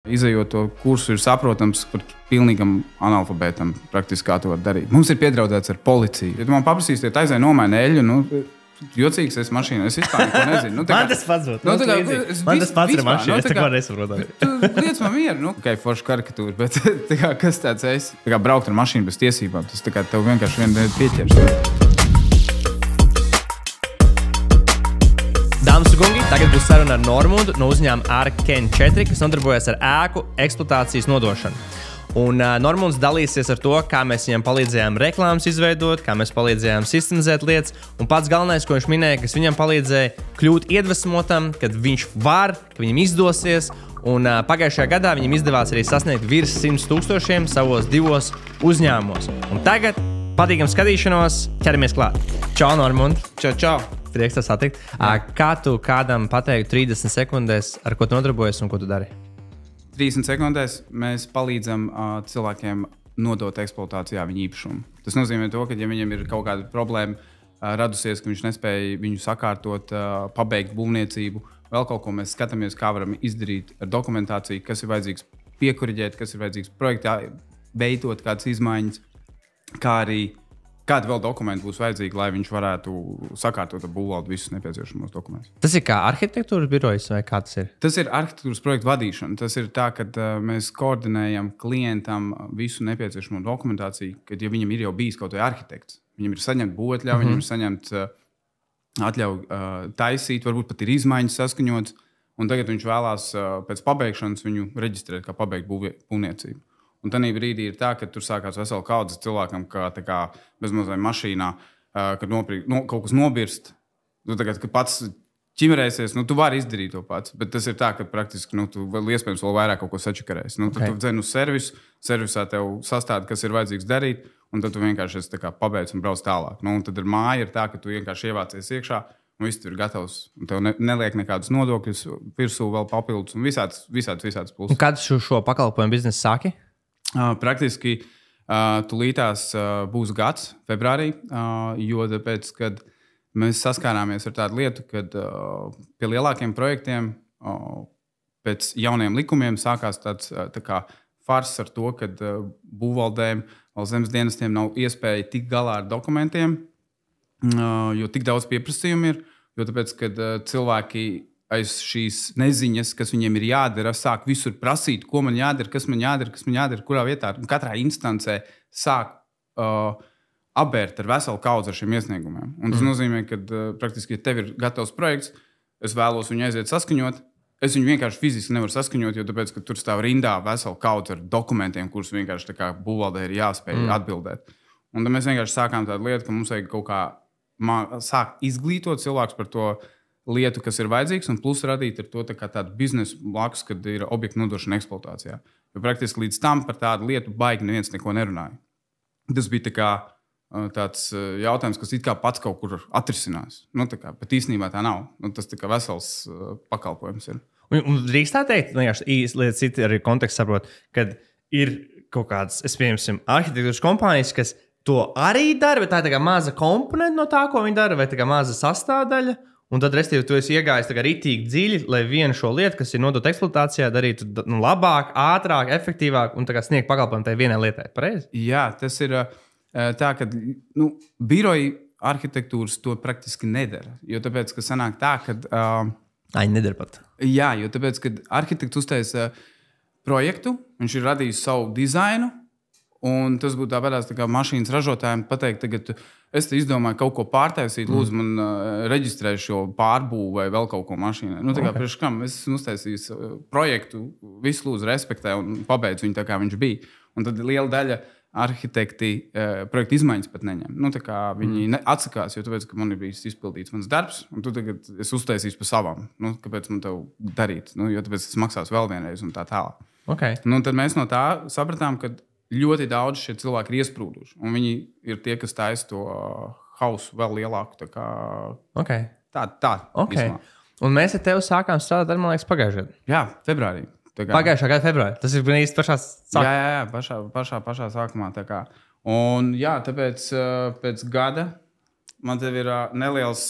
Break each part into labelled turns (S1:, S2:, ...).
S1: Izejot to kursu, ir saprotams par pilnīgam analfabētam, praktiski kā to var darīt. Mums ir piedraudēts ar policiju. Ja tu man paprasīsi, tad aizēj nomaini eļļu, jocīgs es mašīnā, es vispār neko nezinu.
S2: Man tas pats būtu. Man tas pats ir mašīna, es tā kā nesaprotu.
S1: Tu liec man mieru, tikai forša karikatūra, bet kas tāds es? Braukt ar mašīnu bez tiesībām, tas tev vienkārši vien pieķers.
S2: Dāmas un kungi, tagad būs saruna ar Normundu no uzņēmuma Arken 4, kas nodarbojas ar ēku eksploatācijas nodošanu. Un Normunds dalīsies ar to, kā mēs viņam palīdzējām reklāmas izveidot, kā mēs palīdzējām sistemizēt lietas. Un pats galvenais, ko viņš minēja, kas viņam palīdzēja kļūt iedvesmotam, kad viņš var, ka viņam izdosies. Un pagājušajā gadā viņam izdevās arī sasniegt virs 100,000 savos 2 uzņēmumos. Un tagad patīkam skatīšanos, ķeramies klāt. Čau, Normund!
S1: Čau!
S2: Prieks tev satikt. Kā tu kādam pateiktu 30 sekundēs, ar ko tu nodarbojies un ko tu dari?
S1: 30 sekundēs mēs palīdzam cilvēkiem nodot eksploatācijā viņu īpašumu. Tas nozīmē to, ka ja viņam ir kaut kāda problēma radusies, ka viņš nespēja viņu sakārtot, pabeigt būvniecību, vēl kaut ko mēs skatāmies, kā varam izdarīt ar dokumentāciju, kas ir vajadzīgs piekuriģēt, kas ir vajadzīgs projektā veidot kādas izmaiņas, kā arī kādi vēl dokumenti būs vajadzīgi, lai viņš varētu sakārtot ar būvvaldu visus nepieciešamos dokumentus.
S2: Tas ir kā arhitektūras birojas vai kā tas ir?
S1: Tas ir arhitektūras projektu vadīšana. Tas ir tā, ka mēs koordinējam klientam visu nepieciešamo dokumentāciju, kad ja viņam ir jau bijis kaut vai arhitekts, viņam ir saņemta būvotļauja, viņam ir saņemta atļauja taisīt, varbūt pat ir izmaiņas saskaņotas, un tagad viņš vēlās pēc pabeigšanas viņu reģistrēt kā pabeigt būvniecību. Un tajā brīdī ir tā, ka tur sākās vesela kaudze cilvēkam, kā bezmazliet mašīnā, kad kaut kas nobirst. Kad pats ķimerēsies, tu vari izdarīt to pats. Bet tas ir tā, ka praktiski tu iespējams vēl vairāk kaut ko sačakarēsi. Tad tu dzeni uz servisu, servisā tev sastāda, kas ir vajadzīgs darīt, un tad tu vienkārši pabeidz un brauc tālāk. Tad ar māju ir tā, ka tu vienkārši ievācies iekšā, un viss tur ir gatavs. Un tev neliek nekādus nodokļus, virsū vēl papildus un visāds puses.
S2: Kad šo pakalpojumu biznesu sāki?
S1: Praktiski tulītās būs gads, februārī, jo tāpēc, kad mēs saskārāmies ar tādu lietu, kad pie lielākiem projektiem pēc jauniem likumiem sākās tāds fars ar to, ka būvvaldēm, valsts zemes dienestiem nav iespēja tikt galā ar dokumentiem, jo tik daudz pieprasījumu ir, jo tāpēc, kad cilvēki aiz šīs neziņas, kas viņiem ir jādara, sāk visur prasīt, ko man jādara, kas man jādara, kurā vietā. Un katrā instancē sāk apbērt ar veselu kaudzi ar šiem iesniegumiem. Un tas nozīmē, ka praktiski, ja tev ir gatavs projekts, es vēlos viņu aiziet saskaņot. Es viņu vienkārši fiziski nevaru saskaņot, jo tāpēc, ka tur stāv rindā vesela kaudze ar dokumentiem, kurus vienkārši būvvaldē ir jāspēj atbildēt. Un tad mēs vienkārši sākām tādu lietu, ka mums vajag kaut kā sākt izglītot cilvēkus par to lietu, kas ir vajadzīgs, un plus radīt ar to tādu biznesu blakus, kad ir objektu nodošana eksploatācijā. Jo praktiski līdz tam par tādu lietu baigi neviens neko nerunāja. Tas bija tāds jautājums, kas it kā pats kaut kur atrisinās. Bet īstenībā tā nav. Tas vesels pakalpojums ir.
S2: Un drīkst tā teikt, lietas citi arī konteksts saprot, kad ir kaut kādas, piemēram, arhitektūras kompānijas, kas to arī dara, bet tā ir maza komponenta no tā, ko viņi dara, vai maza sastāvdaļa. Un tad, restīvi, tu esi iegājis ritīgi dziļi, lai vienu šo lietu, kas ir nodota eksploatācijā, darītu labāk, ātrāk, efektīvāk un sniegt pakalpojumu tai vienai lietai. Pareizi?
S1: Jā, tas ir tā, ka biroji arhitektūras to praktiski nedara. Jo tāpēc, ka sanāk tā, ka...
S2: Viņi nedara pat.
S1: Jā, jo tāpēc, ka arhitekts uztaisa projektu, viņš ir radījis savu dizainu, un tas būtu tāpēc, kā mašīnas ražotājiem pateikt, tagad es te izdomāju kaut ko pārtaisīt, lūdzu man reģistrēju šo pārbūvu vai vēl kaut ko mašīnai. Priekš kam es esmu uztaisījis projektu, visu lūdzu respektē un pabeidzu viņu tā, kā viņš bija. Un tad liela daļa arhitekti projektu izmaiņas pat neņem. Viņi atsakās, jo tāpēc, ka man ir bijis izpildīts mans darbs, un tu tagad es uztaisīšu pa savām. Kāpēc man tev darīt? Jo tāpēc tas maksās vēl vienreiz un tā tālāk.
S2: Okay.
S1: Tad mēs no tā sapratām, ka ļoti daudz šie cilvēki ir iesprūduši. Un viņi ir tie, kas taisa to hausu vēl lielāku.
S2: Okay.
S1: Tā.
S2: Okay. Un mēs ar tevi sākām strādāt, man liekas, pagājušajā gadā.
S1: Jā, februārī.
S2: Pagājušā gada februārī. Tas ir bijis pašā sākumā.
S1: Jā, pašā sākumā. Un jā, tāpēc pēc gada man tev ir neliels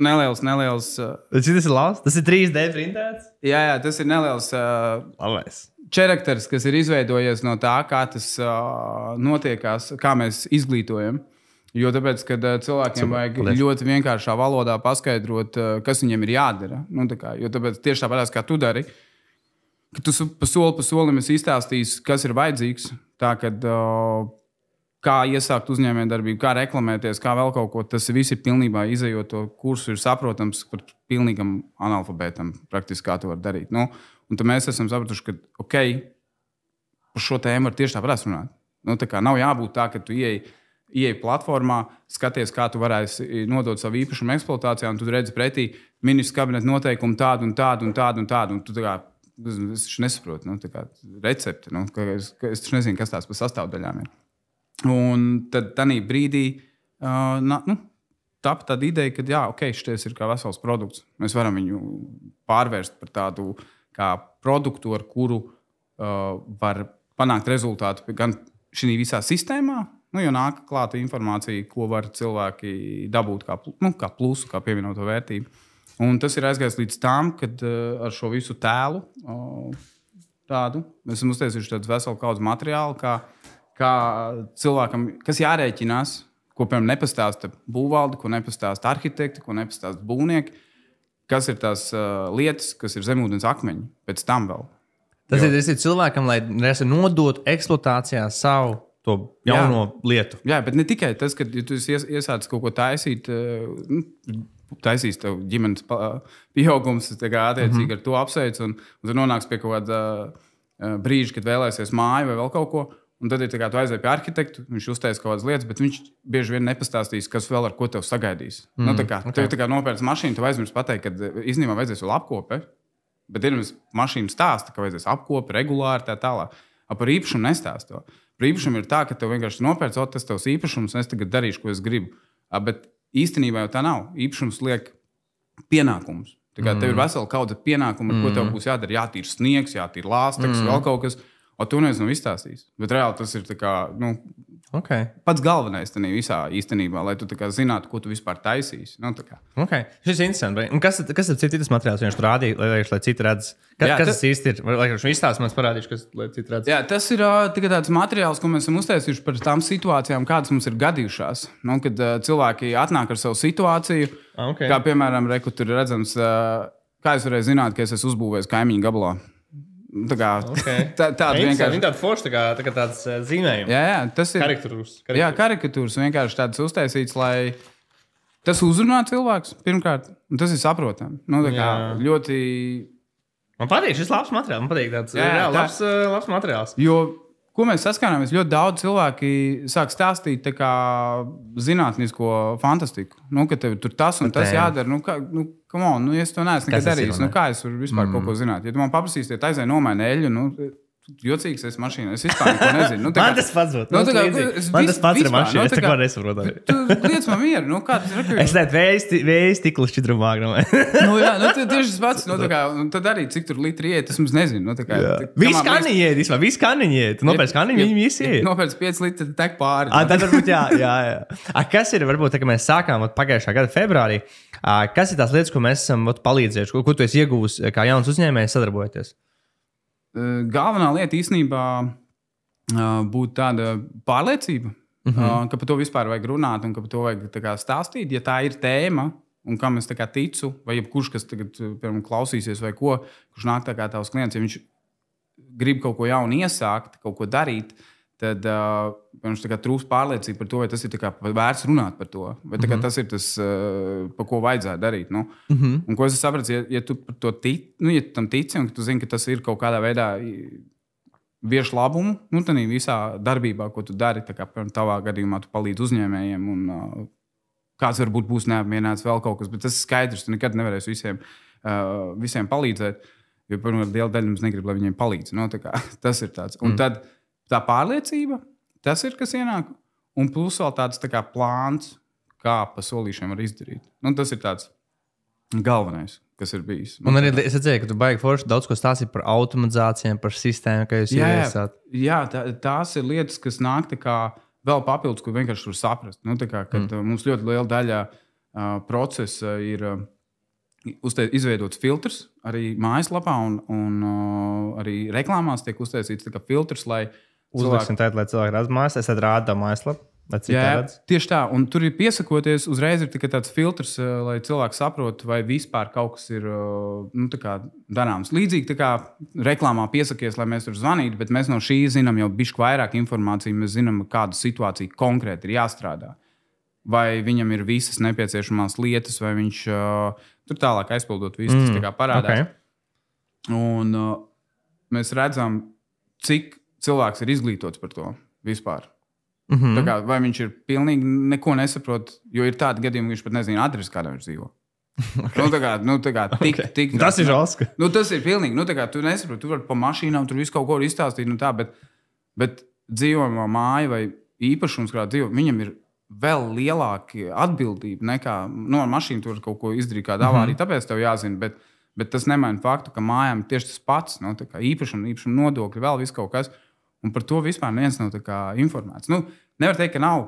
S1: neliels.
S2: Tas ir labs. Tas ir 3D printēts.
S1: Jā, tas ir neliels čerakteris, kas ir izveidojies no tā, kā tas notiekās, kā mēs izglītojam. Jo tāpēc, kad cilvēkiem vajag ļoti vienkāršā valodā paskaidrot, kas viņiem ir jādara. Jo tāpēc tieši tāpat, kā tu dari, ka tu pa solim esi izstāstījis, kas ir vajadzīgs, tā, kad, kā iesākt uzņēmējdarbību, kā reklamēties, kā vēl kaut ko. Tas viss ir pilnībā izejot to kursu, ir saprotams par pilnīgam analfabētam, praktiski kā to var darīt. Un tad mēs esam sapratuši, ka par šo tēmu var tieši tāpat runāt. Nav jābūt tā, ka tu ieej platformā, skaties, kā tu varēsi nodot savu īpašumu eksploatācijā, un tu redzi pretī ministrs kabineta noteikumu tādu un tādu. Un tu es nesaprotu, recepti. Es nezinu, kas tās par sastāvdaļām ir. Un tad tādā brīdī tapa tāda ideja, ka šis ir kā vesels produkts. Mēs varam viņu pārvērst par tādu kā produktu, ar kuru var panākt rezultātu gan šī visā sistēmā, jo nāk klāta informācija, ko var cilvēki dabūt kā plusu, kā pievienoto vērtību. Un tas ir aizgājis līdz tam, kad ar šo visu tēlu mēs esam uztaisījuši tādu veselu kaudzi materiālu, kā cilvēkam, kas jārēķinās, ko piemēram nepastāsta būvvalde, ko nepastāsta arhitekti, ko nepastāsta būvnieki, kas ir tās lietas, kas ir zemūdens akmeņi pēc tam vēl.
S2: Tas ir cilvēkam, lai nodotu eksploatācijā savu to jauno lietu.
S1: Jā, bet ne tikai tas, ka tu iesāc kaut ko taisīt, taisīs tev ģimenes pieaugums, attiecīgi ar to apsveic, un tu nonāks pie kaut kāda brīža, kad vēlēsies māju vai vēl kaut ko, un tad tu aizēji pie arhitektu, viņš uztais kaut kādas lietas, bet viņš bieži vien nepastāstīs, kas vēl ar ko tev sagaidīs. Tev nopērc mašīnu, tev aizmirst pateikt, ka īstenībā vajadzēs vēl apkope, bet ir mašīna stāsta, ka vajadzēs apkope regulāri tā tālāk. Par īpašumu nestāsto. Par īpašumu ir tā, ka tev vienkārši nopērc, tas tavs īpašums, un es tagad darīšu, ko es gribu. Bet īstenībā jau tā nav. Īpašums liek pienākumus. Tev ir vesela kaudze pienākumu, ar ko tev būs jādara. Jātīra sniegs, jātīra lāsteks, vēl kaut kas. Un tu nezinu izstāstīs. Bet reāli tas ir pats galvenais tajā visā īstenībā, lai tu zinātu, ko tu vispār taisīsi.
S2: Šis ir interesanti. Un kas ir citas materiāls, viņš tur rādīja, lai citi redz? Kas tas īsti ir? Lai viņš izstāsta, man parādīšu, lai citi redz.
S1: Jā, tas ir tikai tāds materiāls, ko mēs esam uztaisījuši par tām situācijām, kādas mums ir gadījušās. Kad cilvēki atnāk ar savu situāciju, kā piemēram, tur ir redzams, kā es varēju zināt, ka es esmu uzbūvējis kaimiņu gabalā. Tāda vienkārši
S2: tāda forša, tā kā tāds zīmējums.
S1: Jā, tas ir
S2: karikatūras.
S1: Jā, karikatūras vienkārši tādas uztaisītas, lai tas uzrunā cilvēks pirmkārt, un tas ir saprotami. Ļoti.
S2: Man patīk šis labs materiāls. Man patīk tāds labs materiāls.
S1: Jo, ko mēs saskārāmies, ļoti daudz cilvēki sāk stāstīt zinātnisko fantastiku. Ka tev tur tas un tas jādara. Come on, ja es to neesmu nekad darījis, kā es varu vispār kaut ko zināt? Ja tu man paprasīsi, aizēj nomaini eļļu, jocīgs es mašīnā, es vispār neko nezinu.
S2: Man tas pats būtu. Man tas pats ir mašīna, es tā kā nesaprotu.
S1: Tu liec man mieru, kā tas ir?
S2: Es tādu vējas stiklu šķidrumāk.
S1: Tieši tas pats, tad arī cik tur litri iet, es mums nezinu.
S2: Viss kaniņi iet, viss kaniņi iet. Tu nopērc kaniņi, viņi visi iet.
S1: Nopērc 5 litri, tek pāri.
S2: Tad varbūt jā. Kas ir, varbūt, tā, ka mēs sākām pagājušā gada februārī, kas ir tās lietas, ko mēs esam palīdzējuši, ko tu esi ieguvis kā jauns uzņēmējs sadarbojoties?
S1: Galvenā lieta īstenībā būtu tāda pārliecība, ka par to vispār vajag runāt un ka par to vajag stāstīt. Ja tā ir tēma, un kam es ticu, vai jebkurš, kas tagad piemēram, klausīsies vai ko, kurš nāk kā tavs klients, ja viņš grib kaut ko jaunu iesākt, kaut ko darīt, tad viņš trūkst pārliecība par to, vai tas ir vērts runāt par to, vai tas ir tas, par ko vajadzētu darīt. Un ko es sapratu, ja tu par to tam tici, un tu zini, ka tas ir kaut kādā veidā vieš labumu, tad visā darbībā, ko tu dari, piemēram, tavā gadījumā tu palīdzi uzņēmējiem, un kāds varbūt būs neapmierināts vēl kaut kas, bet tas ir skaidrs, tu nekad nevarēsi visiem palīdzēt, jo, pirmkārt, liela daļa mums negrib, lai viņiem palīdz. Tas ir tāds. Un tad tā pārliecība, tas ir, kas ienāk, un plus vēl tāds plāns, kā pa solīšiem var izdarīt. Tas ir tāds galvenais, kas ir bijis.
S2: Un arī es redzēju, ka tu baigi forši daudz ko stāstīt par automatizācijām, par sistēmu, ka jūs ieviesāt.
S1: Jā, tās ir lietas, kas nāk vēl papildus, ko vienkārši var saprast. Kad mums ļoti liela daļa procesa ir izveidots filtrs arī mājaslapā, un arī reklāmās tiek uztaisīts filtrs, lai
S2: uzliksim tādu, lai cilvēki redz mājas. Es rādu tā mājaslapu.
S1: Jā, tieši tā. Un tur ir piesakoties, uzreiz ir tikai tāds filtrs, lai cilvēki saprotu, vai vispār kaut kas ir darāms. Līdzīgi tā kā reklāmā piesakies, lai mēs tur zvanītu, bet mēs no šī zinām jau bišķi vairāk informāciju. Mēs zinām, kāda situācija konkrēti ir jāstrādā. Vai viņam ir visas nepieciešamās lietas, vai viņš tur tālāk aizpildot visu, tas tā kā parādās. Okay. Un mēs redzam, cik cilvēks ir izglītots par to vispār. Tā kā, vai viņš ir pilnīgi neko nesaprot, jo ir tādi gadījumi, ka viņš pat nezina adresi, kādā viņš dzīvo. Okay. Tik,
S2: tas ir žalska.
S1: Tas ir pilnīgi. Tu nesaproti, tu vari pa mašīnām, tur visu kaut ko izstāstīt, bet dzīvojamā māja vai īpašums, kādā dzīvo, viņam ir vēl lielāka atbildība nekā ar mašīnu tur kaut ko izdarīt, kāda avārija. Tāpēc tev jāzina, bet tas nemaina faktu, ka mājām tieši tas pats, īpašuma nodokļi, vēl viss kaut kas. Un par to vispār neviens nav informēts. Nevar teikt, ka nav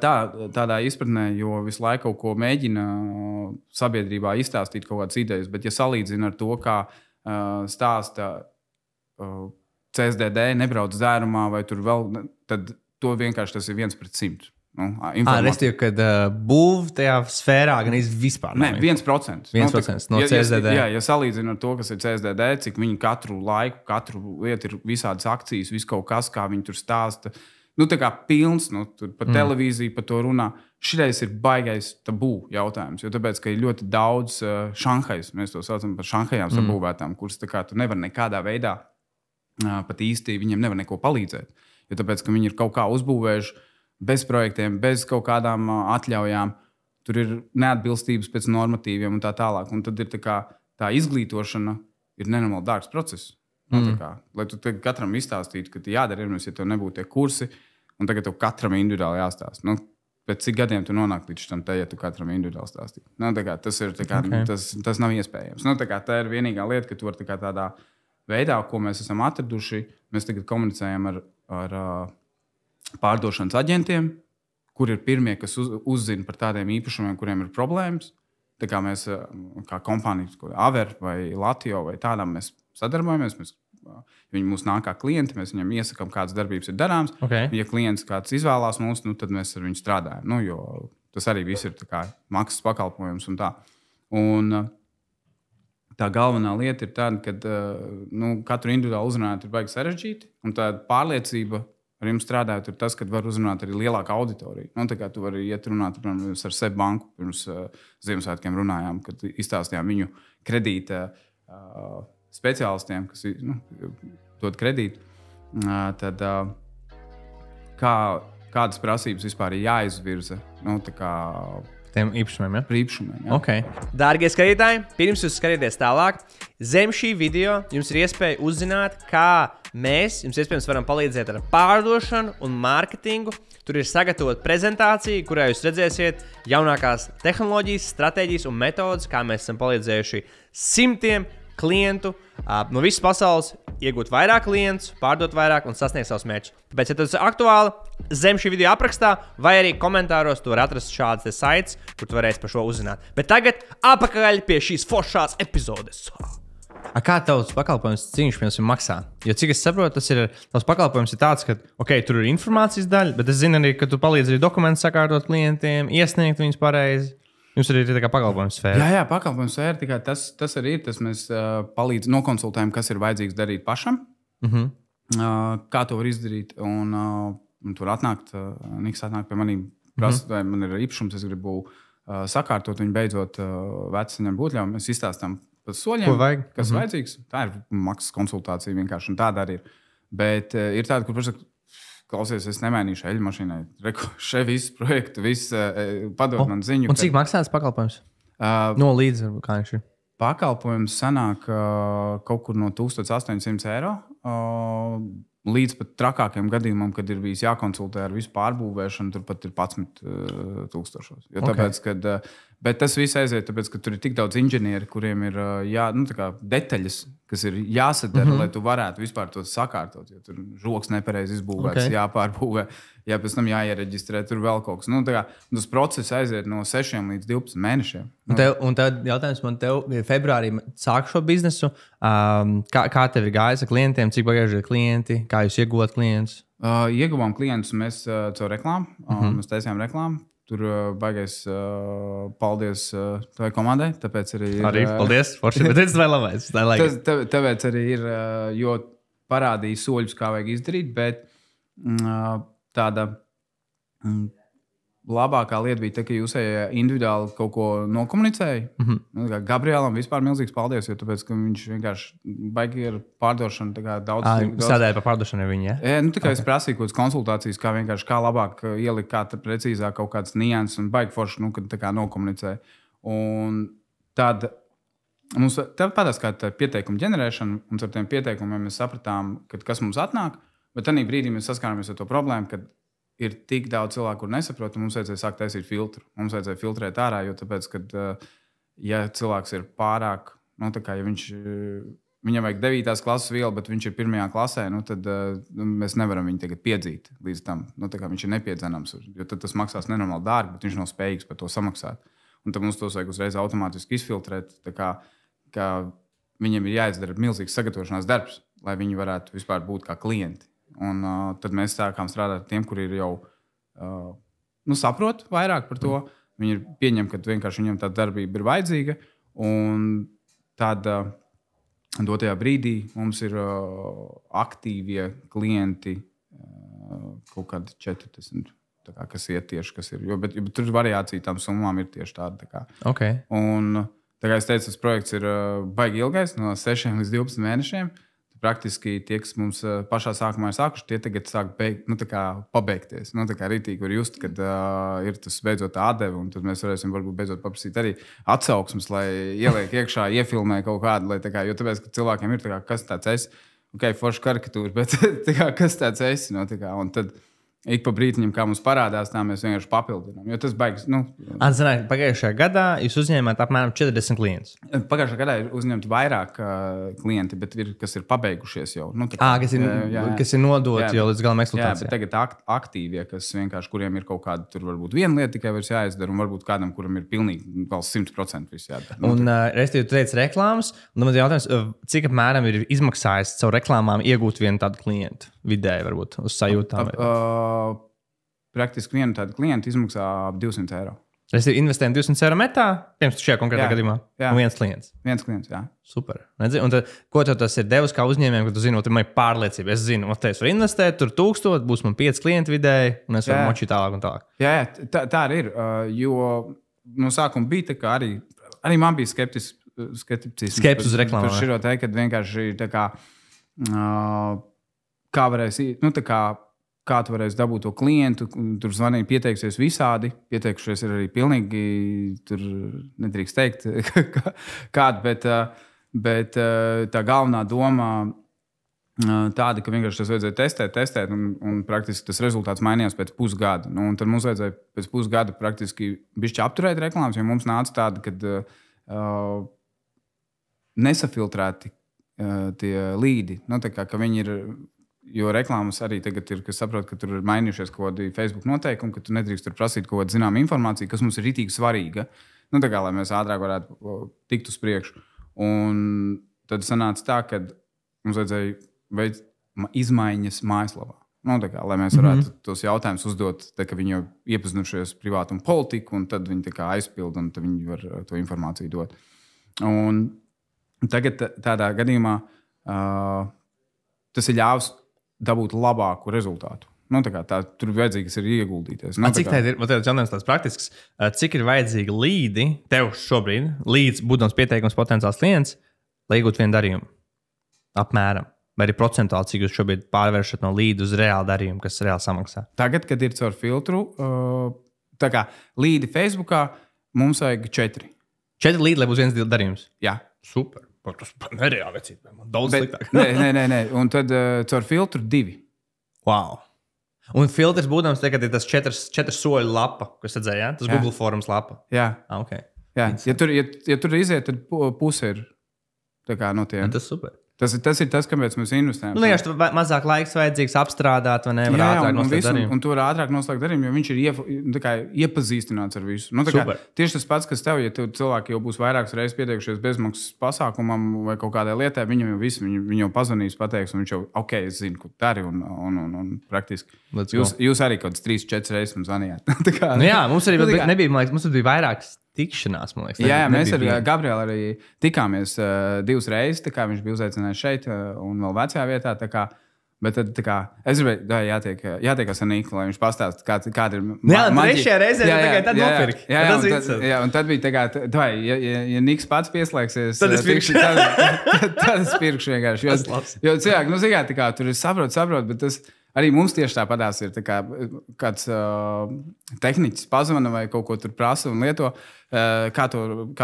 S1: tādā izpratnē, jo visu laiku kaut ko mēģina sabiedrībā izstāstīt kaut kādas idejas, bet ja salīdzina ar to, kā stāsta CSDD, nebrauc dzērumā vai tur vēl, tad to vienkārši tas ir 1/100.
S2: Restīvi, kad būv tajā sfērā gan vispār.
S1: Nē, 1%.
S2: 1% no CSDD.
S1: Ja salīdzina ar to, kas ir CSDD, cik viņi katru laiku, katru lietu ir visādas akcijas, viss kaut kas, kā viņi tur stāsta. Tā kā pilns, tur pa televīziju par to runā. Šitais ir baigais tabū jautājums, jo tāpēc, ka ir ļoti daudz Šanhais, mēs to saucam par Šanhajām sabūvētām, kuras tu nevar nekādā veidā pat īsti viņiem nevar neko palīdzēt. Jo tāpēc, ka viņi ir kaut kā uzbūvējuši bez projektiem, bez kaut kādām atļaujām. Tur ir neatbilstības pēc normatīviem un tā tālāk. Un tad ir tā izglītošana ir nenormāli dārgs process. Lai tu katram izstāstītu, ka jādara, ja tev nebūtu tie kursi, un tagad tev katram individuāli jāstāsta. Pēc cik gadiem tu nonāk līdz tam, ja tu katram individuāli stāstītu. Tas ir tas nav iespējams. Tā ir vienīgā lieta, ka tu vari tādā veidā, ko mēs esam atraduši, mēs tagad komunicējam ar pārdošanas aģentiem, kur ir pirmie, kas uzzina par tādiem īpašumiem, kuriem ir problēmas. Tā kā mēs, kā kompānijas, Aver vai Latio vai tādām, mēs sadarbojamies. Viņi mūs nāk kā klienti, mēs viņam iesakām, kādas darbības ir darāmas.
S2: Okay.
S1: Ja klients kāds izvēlās mūs, tad mēs ar viņu strādājam. Jo tas arī viss ir maksas pakalpojums un tā. Un tā galvenā lieta ir tāda, ka katru individuāli uzrunāt ir baigi sarežģīti. Un tā pārliecība ar jums strādājot, ir tas, ka var uzrunāt arī lielāku auditoriju. Tā kā tu vari iet runāt ar SEB banku, pirms Ziemassvētkiem runājām, kad izstāstījām viņu kredīta speciālistiem, kas dod kredītu. Tad kādas prasības vispār ir jāizvirza?
S2: Tiem īpašumiem, ja?
S1: Par īpašumiem, jā.
S2: Okay. Dārgie skatītāji, pirms jūs skatīties tālāk, zem šī video jums ir iespēja uzzināt, kā mēs jums iespējams varam palīdzēt ar pārdošanu un mārketingu. Tur ir sagatavota prezentācija, kurā jūs redzēsiet jaunākās tehnoloģijas, stratēģijas un metodas, kā mēs esam palīdzējuši simtiem klientu no visas pasaules iegūt vairāk klientus, pārdot vairāk un sasniegt savus mērķus. Tāpēc, ja tas ir aktuāli, zem šī video aprakstā vai arī komentāros tu vari atrast šādas saites, kur tu varēsi par šo uzzināt. Bet tagad atpakaļ pie šīs foršās epizodes. Kā tavs pakalpojums cīņš piemēram maksā? Jo cik es saprotu, tavs pakalpojums ir tāds, ka tur ir informācijas daļa, bet es zinu arī, ka tu palīdzi arī dokumentus sakārtot klientiem, iesniegt viņus pareizi. Jums arī ir tā pakalpojums sfēra.
S1: Jā, pakalpojums sfēra. Tikai tas arī ir. Tas mēs palīdzam, nokonsultējam, kas ir vajadzīgs darīt pašam. Kā to var izdarīt. Un tur atnākt, Niks atnāk pie maniem, prasa, vai man ir īpašums, es gribu sakārtot viņu beidzot vecākiem būtļām. Mēs izstāstām par soļiem, kas vajadzīgs. Tā ir maksas konsultācija vienkārši, un tāda arī ir. Bet ir tāda, kur prasa, klausies, es nemainīšu eļļu mašīnai. Šeit viss projekts, viss padod man ziņu.
S2: Un cik maksā tas pakalpojums? No līdz, kā viņš ir?
S1: Pakalpojums sanāk kaut kur no 1800 eiro līdz pat trakākiem gadījumam, kad ir bijis jākonsultē ar visu pārbūvēšanu, tur pat ir 11,000. Tāpēc, bet tas viss aiziet, tāpēc, ka tur ir tik daudz inženieri, kuriem ir detaļas, kas ir jāsadara, lai tu varētu vispār to sakārtot. Jo tur žoks nepareizi izbūvēts, jāpārbūvē, pēc tam jāiereģistrē, tur vēl kaut kas. Tas process aiziet no 6 līdz 12 mēnešiem.
S2: Un tad jautājums man tev, februārī sāk šo biznesu. Kā tev ir gājis ar klientiem, cik bieži ir klienti, kā jūs ieguvāt klientus?
S1: Ieguvām klientus mēs caur reklāmu, mēs taisījām reklāmu. Tur baigais paldies tavai komandai. Tāpēc arī
S2: paldies. Forši, bet tas vēl labais.
S1: Tāpēc arī ir, jo parādīja soļus, kā vajag izdarīt, bet tāda labākā lieta bija tā, ka jūs individuāli kaut ko nokomunicēja. Gabrielam vispār milzīgs paldies, jo tāpēc, ka viņš vienkārši baigi ar pārdošanu daudz.
S2: Sādēja par pārdošanu ar viņu, ja?
S1: Es prasīju kaut kādas konsultācijas, kā labāk ielikt, kā precīzāk kaut kādas nianses un baigi forši, kad nokomunicēja. Un tad mums tāpēc kā pieteikumu ģenerēšana, un ar tiem pieteikumiem mēs sapratām, kas mums atnāk, bet tajā brīdī mēs saskārāmies ar to problēmu, ka ir tik daudz cilvēku, kur nesaprot, un mums vajadzēja sākt taisīt filtru. Mums vajadzēja filtrēt ārā, jo tāpēc, kad, ja cilvēks ir pārāk, ja viņam vajag 9. klases vielu, bet viņš ir 1. klasē, tad mēs nevaram viņu tagad piedzīt līdz tam. Viņš ir nepiedzenams, jo tad tas maksās nenormāli dārgi, bet viņš nav spējīgs par to samaksāt. Un tad mums tos vajag uzreiz automātiski izfiltrēt, ka viņiem ir jāizdara milzīgs sagatavošanās darbs, lai viņi varētu vispār būt kā klienti. Un tad mēs sākām strādāt ar tiem, kuri ir jau saprot vairāk par to. Viņi ir pieņem, ka vienkārši viņam tā darbība ir vajadzīga. Un tad dotajā brīdī mums ir aktīvie klienti, kaut kādi 40, kas iet tieši, kas ir. Bet tur variācija tām summām ir tieši tāda.
S2: Okay.
S1: Un, kā es teicu, tas projekts ir baigi ilgais, no 6 līdz 12 mēnešiem. Praktiski tie, kas mums pašā sākumā ir sākuši, tie tagad sāk pabeigties. Rītīgi var just, kad ir tas beidzot atdeve, un tad mēs varēsim varbūt beidzot paprasīt arī atsauksmes, lai ieliek iekšā, iefilmē kaut kādu, jo tāpēc, ka cilvēkiem ir kas tāds esi, forši karikatūra, bet kas tāds esi, un tad ik pa brītiņam, kā mums parādās, tā mēs vienkārši papildinām. Jo tas baigs.
S2: Pagājušajā gadā jūs uzņēmāt apmēram 40 klientus.
S1: Pagājušajā gadā ir uzņemti vairāk klienti, bet kas ir pabeigušies jau.
S2: Kas ir nodoti jau līdz galam eksploatācijai.
S1: Tagad aktīvie, kuriem ir kaut kāda, tur varbūt viena lieta tikai vairs jāizdara, un varbūt kādam, kuram ir pilnīgi vēl 100% viss jādara.
S2: Un restīvi, tu teici reklāmas, un man jautājums, cik apmēram ir izmaksājis caur reklāmām iegūt vienu tādu klientu vidēji, varbūt uz sajūtām?
S1: Praktiski viena tāda klienta izmaksā ap 200 eiro.
S2: Es investēju 200 eiro metā, piemēram, šajā konkrētā gadījumā. Un viens klients.
S1: Viens klients, jā.
S2: Super. Un tad, ko tev tas ir devis kā uzņēmējiem, ka tu zini, man ir pārliecība. Es zinu, es varu investēt, tur 1000, būs man 5 klienti vidēji, un es varu močīt tālāk un tālāk.
S1: Jā, tā arī ir. Jo no sākuma bija tā, ka arī man bija skepticisms.
S2: Skepsis uz reklāmām.
S1: Par širo te, kad vienkārši tā kā varēs, kā tu varēsi dabūt to klientu, tur zvanīja, pieteiksies visādi, pieteikušies ir arī pilnīgi, tur nedrīkst teikt kādu, bet tā galvenā doma tāda, ka vienkārši tas vajadzēja testēt, un praktiski tas rezultāts mainījās pēc pusgada. Un tad mums vajadzēja pēc pusgada praktiski bišķi apturēt reklāmas, jo mums nāca tāda, kad nesafiltrēti tie līdi, ka viņi ir. Jo reklāmas arī tagad ir, kas saprot, ka tur ir mainījušies kaut kādi Facebook noteikumi, ka tu nedrīkst tur prasīt kaut kādu zināmu informāciju, kas mums ir ritīgi svarīga. Lai mēs ātrāk varētu tikt uz priekšu. Un tad sanāca tā, ka mums vajadzēja veikt izmaiņas mājaslapā. Lai mēs varētu tos jautājumus uzdot, ka viņi jau iepazinušies privātumu politiku, un tad viņi aizpild, un tad viņi var to informāciju dot. Un tagad tādā gadījumā tas ir ļāvis dabūt labāku rezultātu. Tur vajadzīgs ir ieguldīties.
S2: Cik tā ir? Man ir jautājums tāds praktisks. Cik ir vajadzīgi līdi tev šobrīd, līdz būdams pieteikums potenciāls klients, lai iegūtu vienu darījumu? Apmēram. Vai arī procentuāli, cik jūs šobrīd pārvēršat no līdu uz reālu darījumu, kas reāli samaksā? Tagad,
S1: kad ir caur filtru, līdi Facebookā, mums vajag 4.
S2: 4 līdi, lai būs viens darījums?
S1: Jā.
S2: Super. Tas nereāli vecība. Man daudz sliktāk.
S1: Nē. Un tad caur filtru 2.
S2: Wow. Un filtrs būdams, kad ir tas 4 soļu lapa, ko es redzēju, ja? Tas Google Forums lapa.
S1: Jā.
S2: Okay.
S1: Jā. Ja tur iziet, tad puse ir tā kā no tiem.
S2: Ja, tas super.
S1: Tas ir tas, kāpēc mēs investējam.
S2: Vienkārši tur mazāk laiks vajadzīgs apstrādāt, vai ne? Ātrāk noslēgt darījumu.
S1: Un tur ātrāk noslēgt darījumu, jo viņš ir iepazīstināts ar visu. Tieši tas pats, kas tev, ja cilvēki jau būs vairākas reizes pieteikušies bezmaksas pasākumam vai kaut kādai lietai, viņam jau viss, viņi jau pazvanīs, pateiks, un viņš jau, ok, es zinu, ko dari, un praktiski. Jūs arī kaut kāds 3-4 reizes mums zvanījāt.
S2: Jā, mums arī nebija, man liekas, mums bija vairākas tikšanās, man liekas.
S1: Jā, mēs ar Gabrielu arī tikāmies 2 reizes, tā kā viņš bija uzaicinājis šeit un vēl vecajā vietā. Bet tad es gribēju, jātiekās ar Niku, lai viņš pastāst, kāda ir
S2: maģija. Trešajā reizē tikai tad nopirkt.
S1: Jā, un tad bija tā kā, ja Niks pats pieslēgsies,
S2: tad es pirkšu.
S1: Tad es pirkšu vienkārši. Jo cilvēki, tur ir saprot, bet tas arī mums tieši tāpatās ir kāds tehniķis pazvana vai kaut ko tur prasa un lieto, kā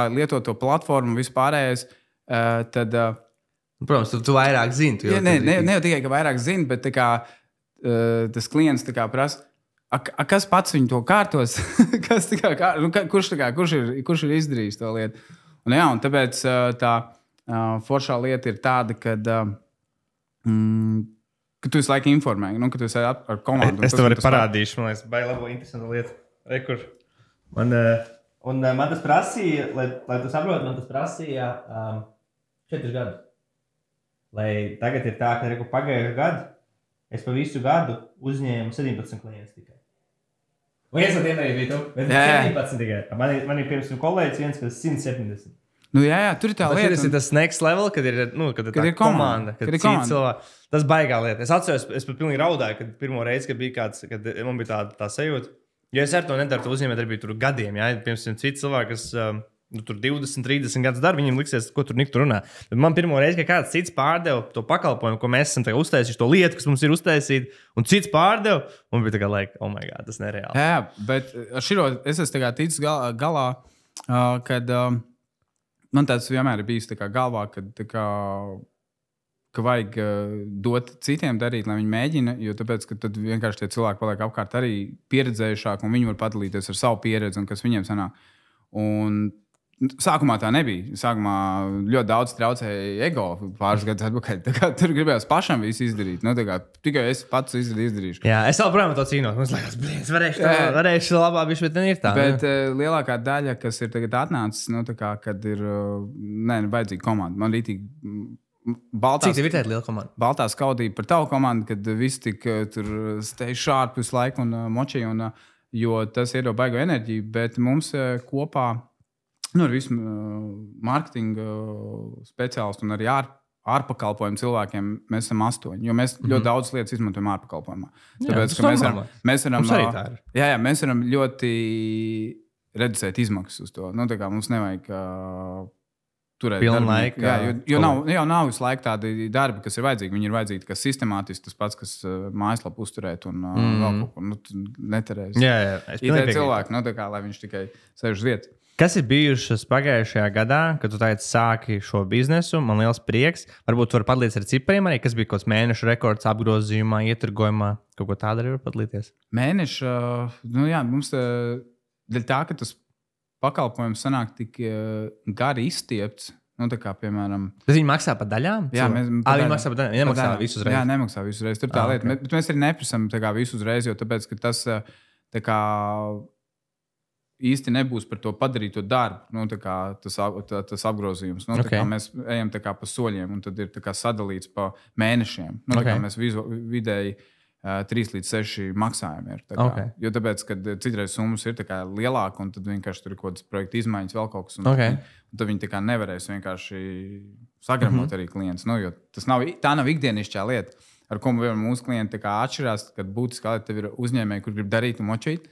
S1: lietot to platformu un vispārējais, tad...
S2: Protams, tu vairāk zini.
S1: Ne jau tikai, ka vairāk zini, bet tas klients prasa, kas pats viņu to kārtos? Kurš ir izdarījis to lietu? Un tāpēc tā foršā lieta ir tāda, ka tu visu laiku informē, ka tu esi ar komandu.
S2: Es tev arī parādīšu, man liekas, bailabo interesantu lietu. Man tas prasīja, lai tu saproti, man tas prasīja 4 gadus. Lai tagad ir tā, ka pagājušajā gadu es pa visu gadu uzņēmu 17 klientus tikai. Un viens no tiem arī bija tu, bet 17 tikai. Man ir pirms kolēģis viens, kas 170.
S1: Jā, tur ir tā lieta.
S2: Tas ir tas next level, kad ir komanda, kad ir citi cilvēki. Tas baigā lieta. Es atceros, es pat pilnīgi raudāju, kad pirmo reizi, kad bija kāds, kad man bija tā sajūta. Ja es ar to nedaru, to uzņēmēt arī tur gadiem, jā, piemēram, citi cilvēki, kas tur 20, 30 gadus dara, viņiem liksies, ko tur Nika runā. Bet man pirmo reizi, ka kāds cits pārdeva to pakalpojumu, ko mēs esam uztaisījuši, to lietu, kas mums ir uztaisīta, un cits pārdeva, un bija tā kā, oh my God, tas nereāli.
S1: Jā, bet ar širo es esmu ticis galā, kad man tāds vienmēr ir bijis galvā, ka vajag dot citiem darīt, lai viņi mēģina, jo tāpēc, ka tad vienkārši tie cilvēki paliek apkārt arī pieredzējušāk, un viņi var padalīties ar savu pieredzi, un kas viņiem sanāk. Un sākumā tā nebija. Sākumā ļoti daudz traucēja ego pāris gadus atpakaļ. Tur gribējās pašam visu izdarīt. Tikai es pats izdarīšu.
S2: Jā, es vēl projām to cīnos. Man liekas, varēšu labāk, bet ir tā.
S1: Bet lielākā daļa, kas ir tagad atnācis, kad ir vajadzīga komanda. Man rītīgi
S2: Cik tev ir tāda liela komanda?
S1: Baltā skaudība par tavu komandu, kad viss tik tur stay sharp visu laiku un močī, jo tas iedod baigo enerģiju, bet mums kopā ar visu mārketinga speciālistu un arī ārpakalpojumu cilvēkiem mēs esam 8, jo mēs ļoti daudz lietas izmantojam ārpakalpojumā. Tāpēc, ka mēs varam ļoti reducēt izmaksas uz to. Mums nevajag turēt
S2: pilnlaika.
S1: Jo nav visu laiku tādi darbi, kas ir vajadzīgi. Viņi ir vajadzīgi kā sistemātiski, tas pats, kas mājaslapu uzturēt un vēl kaut ko neterēs.
S2: Jā,
S1: IT cilvēki, lai viņš tikai sēž uz vietas.
S2: Kas ir bijušas pagājušajā gadā, kad tu tagad sāki šo biznesu? Man liels prieks. Varbūt tu vari padalīties ar cipariem arī, kas bija kaut kāds mēnešu rekords apgrozījumā, ietirgojumā. Kaut ko tādu arī var padalīties?
S1: Mēneša, mums dēļ tā, ka tas pakalpojums sanāk tik gari izstiepts. Piemēram,
S2: tas viņi maksā par daļām?
S1: Jā,
S2: viņi maksā par daļām. Nemaksā visu uzreiz.
S1: Jā, nemaksā visu uzreiz. Tur tā lieta. Bet mēs arī neprasam visu uzreiz, jo tāpēc, ka tas īsti nebūs par to padarīto darbu, tas apgrozījums. Mēs ejam pa soļiem, un tad ir sadalīts pa mēnešiem. Mēs vidēji 3 līdz 6 maksājumi ir. Jo tāpēc, kad citreiz summas ir lielāka, un tad vienkārši tur ir kaut kādas projekta izmaiņas, vēl kaut kas. Un tad viņi nevarēs vienkārši sagramot arī klients. Tā nav ikdienišķā lieta, ar ko mūsu klienti atšķirās, kad būtiski, ka tev ir uzņēmēji, kur grib darīt un močīt,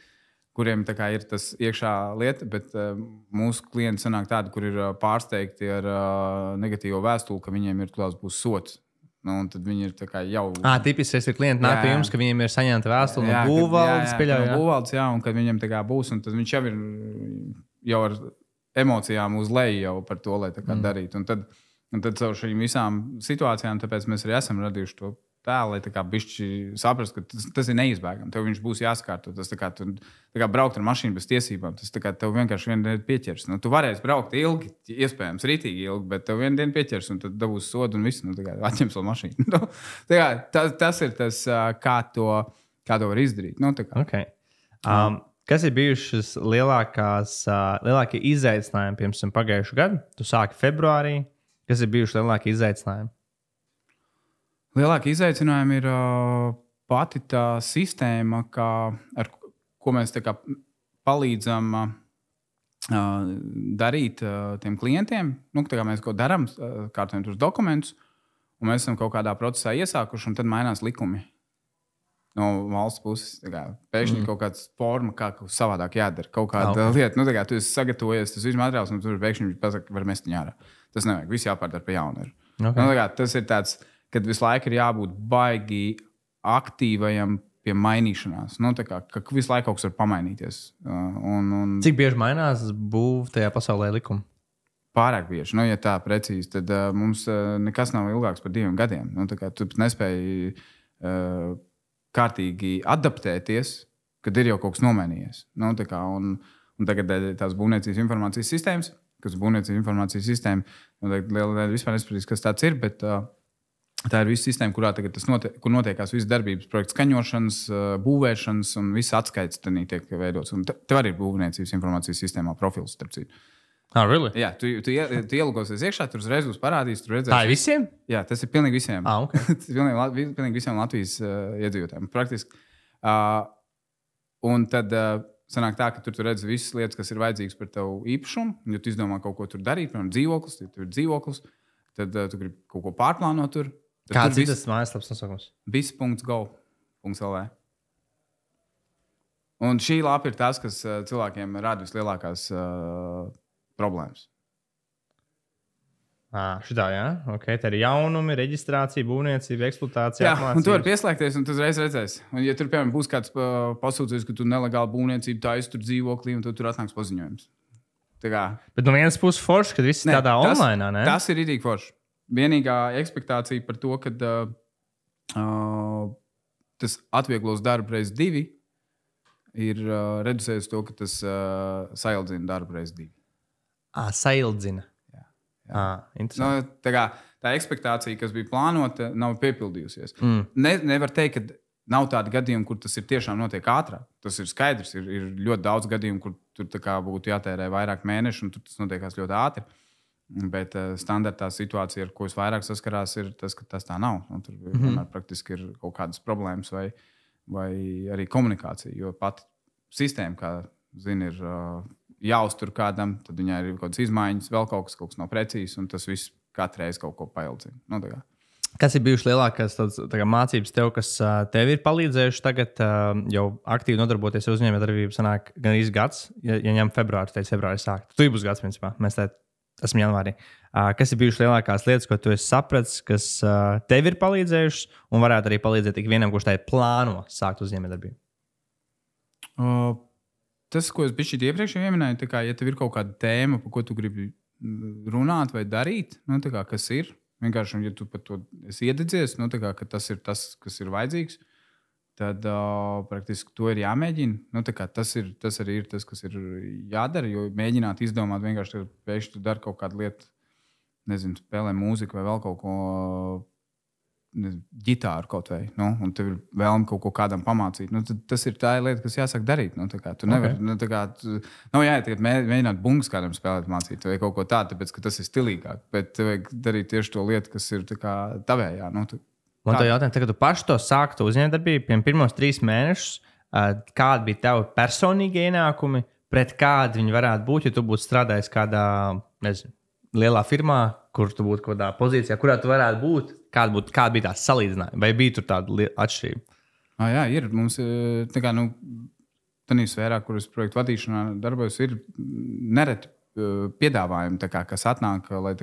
S1: kuriem ir tas iekšā lieta, bet mūsu klienti sanāk tādi, kur ir pārsteigti ar negatīvo vēstuli, ka viņiem ir būs sots. Un tad viņi ir jau...
S2: Tipiski ir klienti nāk pie jums, ka viņiem ir saņemta vēstule no būvvaldes.
S1: No būvvaldes, un kad viņiem būs, un tad viņš jau ir ar emocijām uz leju jau par to, lai darītu. Un tad Un tad caur šīm visām situācijām, tāpēc mēs arī esam radījuši to tēlu, lai tā kā bišķi saprast, ka tas ir neizbēgami. Tev viņš būs jāskārto. Tas tā kā braukt ar mašīnu bez tiesībām. Tas tā kā tev vienkārši vienu dienu pieķers. Nu, tu varēsi braukt ilgi, iespējams, ritīgi ilgi, bet tev vienu dienu pieķers un tad dabūs sodu un viss. Nu, tā kā atņems vēl mašīnu. Tas ir tas, kā to var izdarīt. Nu,
S2: okay. Kas ir bijušas lielākie izaicinājumi, piemēram, pagājušajā gadā? Tu sāki februārī. Kas ir bijuši lielākie izaicinājumi?
S1: Lielākie izaicinājumi ir pati tā sistēma, ar ko mēs palīdzam darīt tiem klientiem. Nu, tā kā mēs ko darām, kārtojam tos dokumentus, un mēs esam kaut kādā procesā iesākuši, un tad mainās likumi no valsts puses. Pēkšņi kaut kāda forma, kā savādāk jādara. Kaut kāda lieta, nu, tu esi sagatavojies, tas viss materiāls, un tur pēkšņi pasaka, var mest viņu ārā. Tas nevajag, viss jāpārdara pa jaunu. Okay. Nu, tas ir tāds, kad visu laiku ir jābūt baigi aktīvajam pie mainīšanās. Nu, ka visu laiku kaut kas var pamainīties.
S2: Cik bieži mainās būv tajā pasaulē likuma?
S1: Pārāk bieži. Nu, ja tā precīzi, tad mums nekas nav ilgāks par 2 gadiem. Nu, tu nespēji kārtīgi adaptēties, kad ir jau kaut kas nomainījies. Nu, un tagad tās būvniecības informācijas sistēmas, kas būvniecības informācijas sistēma, liela vispār nespratīs, kas tāds ir, bet tā ir visa sistēma, kurā tagad kur notiekās visas darbības, projekta skaņošanas, būvēšanas un viss atskaits tiek veidots. Un tev arī ir būvniecības informācijas sistēmā profils, starp citu.
S2: Really?
S1: Jā, tu ielogosies iekšā, tur uzreiz būs parādījis.
S2: Tā ir visiem?
S1: Jā, tas ir pilnīgi visiem.
S2: Okay.
S1: Tas ir pilnīgi visiem Latvijas iedzīvotājiem. Praktiski. Un tad sanāk tā, ka tur redzi visas lietas, kas ir vajadzīgas par tavu īpašumu. Ja tu izdomā kaut ko tur darīt, piemēram, dzīvoklis, tad tur ir dzīvoklis, tad tu gribi kaut ko pārplānot tur.
S2: Kāds ir tas mājaslapas nosaukums?
S1: bis.go.lv. Un šī lapa ir tas, kas cilvēkiem rada vislielākās problēmas.
S2: Šitā, jā? Okay, tā ir jaunumi, reģistrācija, būvniecība, eksploatācija.
S1: Jā, un tu vari pieslēgties, un tu uzreiz redzēsi. Un, ja tur, piemēram, būs kāds pasūdzējis, ka tu nelegāli būvniecību taisi tur dzīvoklī, un tur atnāks paziņojums.
S2: Bet no vienas puses forši, kad viss tādā online, ne?
S1: Tas ir ridīgi forši. Vienīgā ekspektācija par to, ka tas atvieglos darbu reiz 2, ir reducējis to, ka tas saildzina darbu reiz 2.
S2: Saildzina.
S1: Tā ekspektācija, kas bija plānota, nav piepildījusies. Nevar teikt, ka nav tādi gadījumi, kur tas ir tiešām notiek ātrāk. Tas ir skaidrs. Ir ļoti daudz gadījumu, kur tur būtu jātērē vairāk mēnešu, un tur tas notiekās ļoti ātri. Bet standartā situācija, ar ko es vairāk saskarās, ir tas, ka tas tā nav. Tur vienmēr praktiski ir kaut kādas problēmas vai arī komunikācija. Jo pati sistēma, kā zini, ir jāuztur kādam, tad viņai ir kaut kādas izmaiņas, vēl kaut kas nav precīzs, un tas viss katru reizi kaut ko paildzina. Nu,
S2: kas ir bijušas lielākās mācības tev, kas tev ir palīdzējuši tagad jau aktīvi nodarboties ar uzņēmējdarbību? Sanāk gan īsti gads, ja ņem februāri sākt. Tu būs gads, principā. Mēs esam janvārī. Kas ir bijušas lielākās lietas, ko tu esi sapratis, kas tev ir palīdzējušas un varētu arī palīdzēt ikvienam, kurš tā ir plāno sākt uzņēmējdarbību?
S1: Tas, ko es biju iepriekš minēju, ja tev ir kaut kāda tēma, par ko tu gribi runāt vai darīt, kas ir, vienkārši, ja tu par to esi iededzies, ka tas ir tas, kas ir vajadzīgs, tad praktiski to ir jāmēģina. Tas arī ir tas, kas ir jādara, jo mēģināt izdomāt vienkārši, ka pēkšņi tu dari kaut kādu lietu, nezinu, spēlē mūziku vai vēl kaut ko, ģitāru kaut vai, un tev ir vēlme kaut ko kādam pamācīt. Tas ir tā lieta, kas jāsāk darīt. Tu nevari, nav jāiet, mēģināt bungas kādam spēlēt mācīt vai kaut ko tādu, tāpēc, ka tas ir stilīgāk, bet tev vajag darīt tieši to lietu, kas ir tavējā. Man
S2: to jautājumu, tagad tu paši to sāktu uzņēmējdarbību, pirmos 3 mēnešus, kādi bija tavi personīgie ienākumi, pret kādi viņi varētu būt, ja tu būtu strādājis kādā, nezinu, lielā firmā, kur tu būtu kaut kādā pozīcijā, kurā tu varētu būt, kāda bija tā salīdzinājuma, vai bija tur tāda atšķirība?
S1: Jā, ir. Mums tādā sfērā, kuras projektu vadīšanā darbojos, ir nereti piedāvājumi, kas atnāk, lai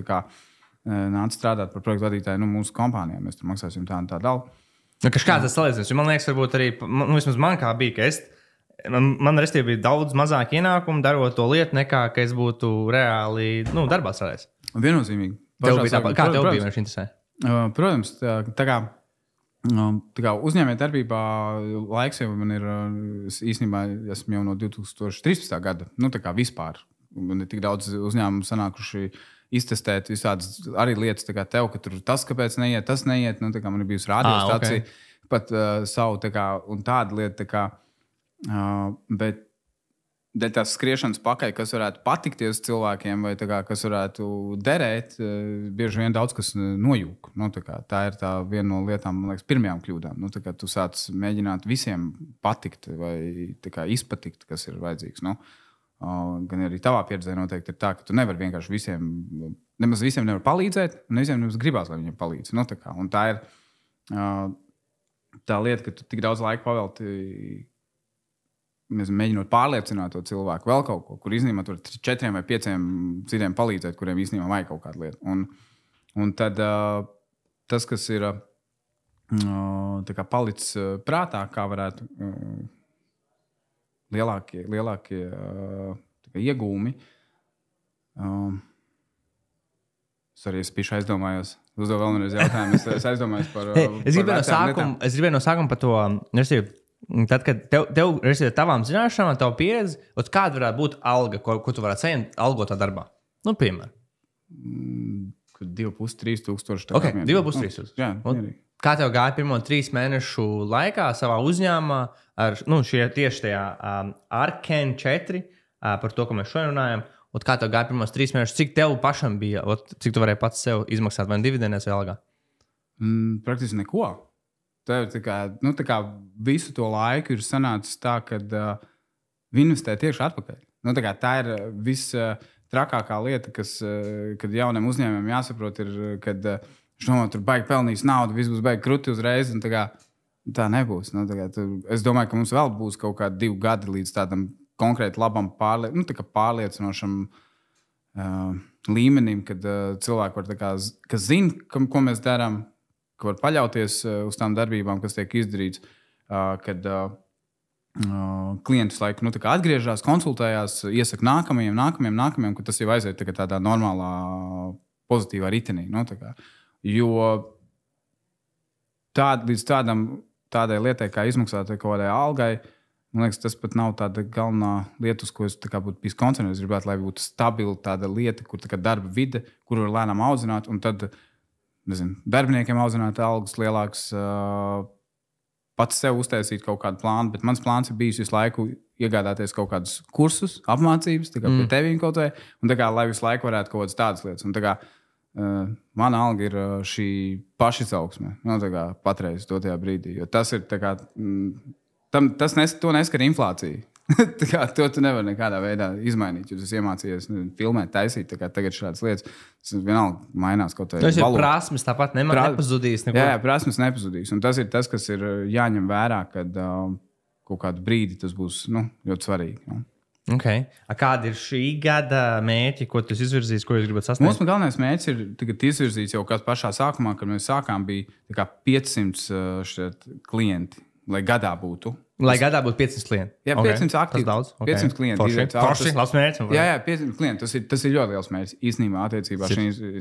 S1: nāc strādāt par projektu vadītāju mūsu kompānijā. Mēs tur maksāsim tā un tā daļu.
S2: Kāds tas salīdzinājums? Man liekas, varbūt arī, vismaz man kā bija, ka man restīvi bija daudz mazāk ienākumu darot to lietu, nekā ka es būtu reāli darbā strādājis.
S1: Viennozīmīgi.
S2: Kā tev bija, man interesē?
S1: Protams, tā kā uzņēmējdarbībā laiks jau man ir īstenībā, esmu jau no 2013. gada. Tā kā vispār. Man ir tik daudz uzņēmumu sanākuši iztestēt visādas arī lietas, tā kā tev, ka tur tas, kāpēc neiet, tas neiet. Tā kā man ir bijusi radiostācija, pat savu un tāda lieta. Tā kā, bet dēļ tās skriešanas pakaļ, kas varētu patikties cilvēkiem, vai kā, kas varētu derēt, bieži vien daudz kas nojūg. Tā ir viena no lietām, man liekas, pirmajām kļūdām. Tu sāc mēģināt visiem patikt vai izpatikt, kas ir vajadzīgs. Gan arī tavā pieredzē noteikti ir tā, ka tu nevari vienkārši nemaz visiem nevar palīdzēt, un visiem nemaz gribās, lai viņiem palīdz. Un tā ir tā lieta, ka tu tik daudz laika pavelti mēģinot pārliecināt to cilvēku vēl kaut ko, kur īstenībā tur 4 vai 5 citiem palīdzēt, kuriem īstenībā vajag kaut kādu lietu. Un tad tas, kas ir palicis prātā, kā varētu lielākie iegūmi. Es biju aizdomājos. Uzdevu vēlreiz jautājumu. Es aizdomājos par.
S2: Es gribēju no sākuma par to. Tad, kad tev ir tavām zināšanām, tava pieredze, kāda varētu būt alga, ko tu varētu saņemt algotā darbā? Piemēram.
S1: 2,5–3 tūkstoši.
S2: 2,5–3 tūkstoši. Kā tev gāja pirmo 3 mēnešu laikā savā uzņēmumā ar tieši tajā Arken 4, par to, ko mēs šodien runājam, un kā tev gāja pirmos 3 mēnešus, cik tev pašam bija, cik tu varēji pats sev izmaksāt vai dividendēs vai algā?
S1: Praktiski neko. Tev tā kā visu to laiku ir sanācis tā, ka investē tieši atpakaļ. Tā ir trakākā lieta, kad jauniem uzņēmumiem jāsaprot, ir, kad tur baigi pelnīs naudu, viss būs baigi kruti uzreiz. Tā nebūs. Es domāju, ka mums vēl būs kaut kādi 2 gadi līdz tādam konkrēti labam pārliecinošam līmenim, kad cilvēki var, kas zina, ko mēs darām, ka var paļauties uz tām darbībām, kas tiek izdarīts, kad klientus laiku atgriežas, konsultējās, iesaka nākamajiem, ka tas jau aiziet tādā normālā, pozitīvā ritenī. Jo līdz tādai lietai, kā izmaksāt kaut kādai algai, man liekas, tas pat nav tāda galvenā lieta, uz ko es būtu bijis koncentrējies. Es gribētu, lai būtu stabila tāda lieta, kur darba vide, kur var lēnām audzināt, un tad darbiniekiem audzināt algas lielākas, pats sev uztaisīt kaut kādu plānu. Bet mans plāns ir bijis visu laiku iegādāties kaut kādus kursus, apmācības, pie tevīm kaut vai, un lai visu laiku varētu kaut kādas tādas lietas. Un mana alga ir šī pašizaugsme, patreiz dotajā brīdī. Jo tas ir to neskar inflācija. To tu nevari nekādā veidā izmainīt. Jūs esat iemācījies filmēt, taisīt. Tagad šādas lietas vienalga mainās kaut kādā veidā.
S2: Tas ir prasmes, tāpat nepazudīs.
S1: Jā, prasmes nepazudīs. Un tas ir tas, kas ir jāņem vērā, kad kaut kādu brīdi tas būs ļoti svarīgi. Ja.
S2: Okay. Kāda ir šī gada mērķi, ko tu izvirzīsi, ko jūs gribat sasniegt?
S1: Mūsu galvenais mērķis ir izvirzīts jau pašā sākumā, kad mēs sākām, bija 500 klienti, lai gadā būtu.
S2: Lai gadā būtu 500 klienti.
S1: Jā, 500 aktīvi.
S2: Tas daudz.
S1: 500 klienti.
S2: Forši, labs mērķis.
S1: Jā, 500 klienti. Tas ir ļoti liels mērķis īstenībā attiecībā.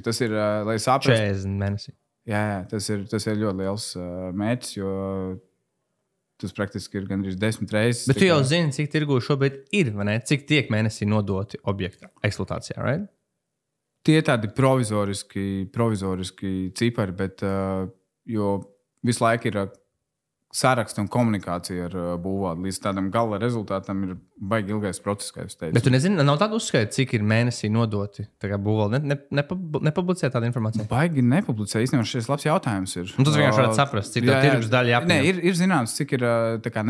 S1: Tas ir, lai saprastu.
S2: 40 mēnesi.
S1: Jā, tas ir ļoti liels mērķis, jo tas praktiski ir gandrīz 10 reizes.
S2: Bet tu jau zini, cik tirgū šobrīd ir, vai ne? Cik tiek mēnesī nodoti objekti eksploatācijā, right?
S1: Tie tādi provizoriski cipari, bet jo visu laiku ir saraksts un komunikācija ar būvvaldi. Līdz tādam gala rezultātam ir baigi ilgais process, kā jūs teicat.
S2: Bet tu nezini, nav tāda uzskaita, cik ir mēnesī nodoti būvvaldi. Nepublicē tādu informāciju?
S1: Baigi nepublicē. Īstenībā šis labs jautājums ir.
S2: Tu vienkārši varētu saprast, cik tā tirgus daļa jāpieņem.
S1: Nē, ir zināms, cik ir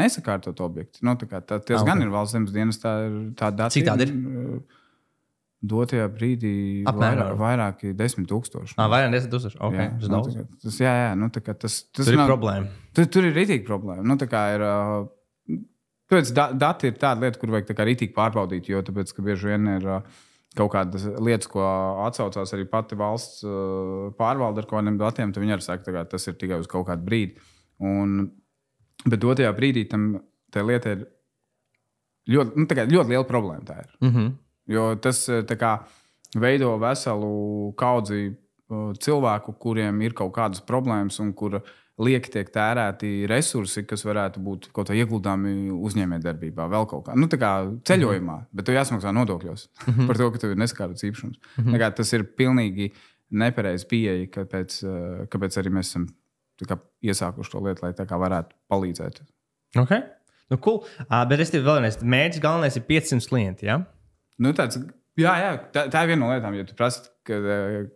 S1: nesakārtot objekti. Tas gan ir valsts zemes dienas tāda data.
S2: Cik tāda ir?
S1: Dotajā brīdī vairāki 10,000.
S2: Vairāk 10,000. Okay,
S1: tas
S2: tur ir problēma.
S1: Tur ir rītīgi problēma. Dati ir tāda lieta, kur vajag rītīgi pārbaudīt, jo tāpēc, ka bieži vien ir kaut kādas lietas, ko atsaucās arī pati valsts pārvalde ar kādiem datiem, tad viņi arī saka, ka tas ir tikai uz kaut kādu brīdi. Bet dotajā brīdī tā lieta ir ļoti liela problēma. Tā ir. Jo tas veido veselu kaudzi cilvēku, kuriem ir kaut kādas problēmas un kur lieki tiek tērēti resursi, kas varētu būt kaut kā ieguldāmi uzņēmējdarbībā, vēl kaut kā. Nu, tā kā ceļojumā, bet tev jāsmaksā nodokļos par to, ka tev ir nesakārtots īpašums. Tas ir pilnīgi nepareizi pieeja, kāpēc arī mēs esam iesākuši to lietu, lai tā kā varētu palīdzēt.
S2: Okay. Nu, cool. Bet es tev vēlreiz, mērķis galvenais ir 500 klienti, ja?
S1: Nu, jā, tā ir viena no lietām. Ja tu prasi,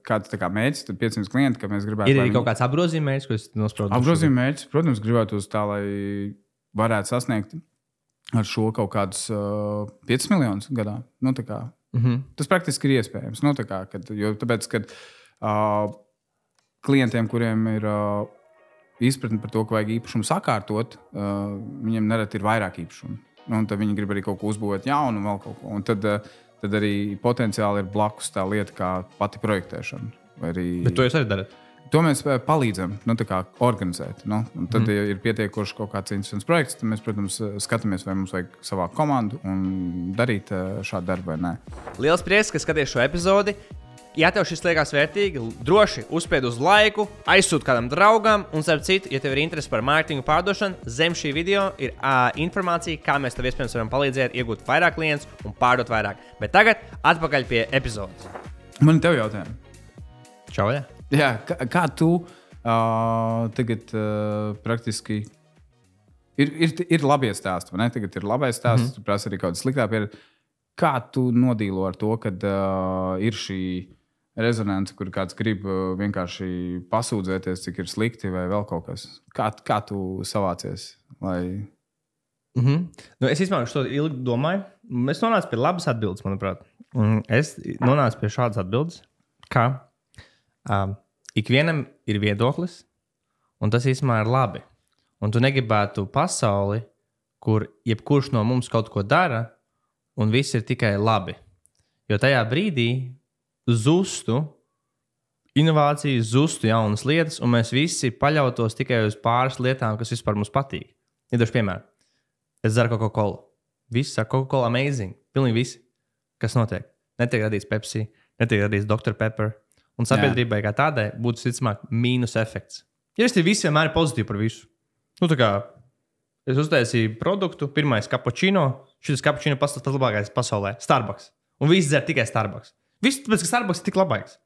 S1: kāds tā kā mērķis, tad 500 klienti, ka mēs gribētu...
S2: Ir arī kaut kāds apgrozījuma mērķis, ko es nospraudu?
S1: Apgrozījuma mērķis, protams, gribētu uz tā, lai varētu sasniegt ar šo kaut kādus 5 miljonus gadā. Nu, tā kā, tas praktiski ir iespējams. Nu, tā kā, tāpēc, kad klientiem, kuriem ir... izpratni par to, ka vajag īpašumu sakārtot, viņiem nereti ir vairāk īpašumu. Un tad viņi grib arī kaut ko uzbūvēt jaunu un vēl kaut ko. Un tad arī potenciāli ir blakus tā lieta kā pati projektēšana.
S2: Bet to jūs arī darat?
S1: To mēs palīdzam organizēt. Un tad ir pietiekoši kaut kāds interesants projekts. Tad mēs, protams, skatāmies, vai mums vajag savākt komandu un darīt šādu darbu vai nē.
S2: Liels prieks, ka skaties šo epizodi. Ja tev šis liekas vērtīgi, droši uzspied uz laiku, aizsūti kādam draugam, un, starp citu, ja tev ir interese par mārketingu pārdošanu, zem šī video ir informācija, kā mēs tev iespējams varam palīdzēt iegūt vairāk klientus un pārdot vairāk. Bet tagad atpakaļ pie epizodes.
S1: Man tev jautājumi.
S2: Čau, jā.
S1: Jā, kā tu tagad praktiski ir labie stāsti, vai ne? Tagad ir labais stāsts, tu prasa arī kaut kāda sliktā pieredze. Kā tu nodīlo ar to, kad ir šī rezonance, kur kāds grib vienkārši pasūdzēties, cik ir slikti vai vēl kaut kas? Kā tu savācies?
S2: Nu, es īstenībā to ilgi domāju. Es nonācu pie labas atbildes, manuprāt. Es nonācu pie šādas atbildes, ka ikvienam ir viedoklis, un tas īstenībā ir labi. Un tu negribētu pasauli, kur jebkurš no mums kaut ko dara, un viss ir tikai labi. Jo tajā brīdī zustu inovācijas, zustu jaunas lietas, un mēs visi paļautos tikai uz pāris lietām, kas vispār mums patīk. Iedošu piemēru. Es dzeru Coca-Cola. Visi saka, Coca-Cola amazing. Pilnīgi visi. Kas notiek? Netiek radīts Pepsi, netiek radīts Dr. Pepper. Un sabiedrībai kā tādai būtu visticamāk mīnus efekts. Ja es te visi vienmēr ir pozitīvi par visu. Nu, tā kā es uztaisīju produktu, pirmais cappuccino. Šis cappuccino pats labākais pasaulē. Starbucks. Un visi dzer tikai Starbucks. Viss tāpēc, ka Starbucks ir tik labāks.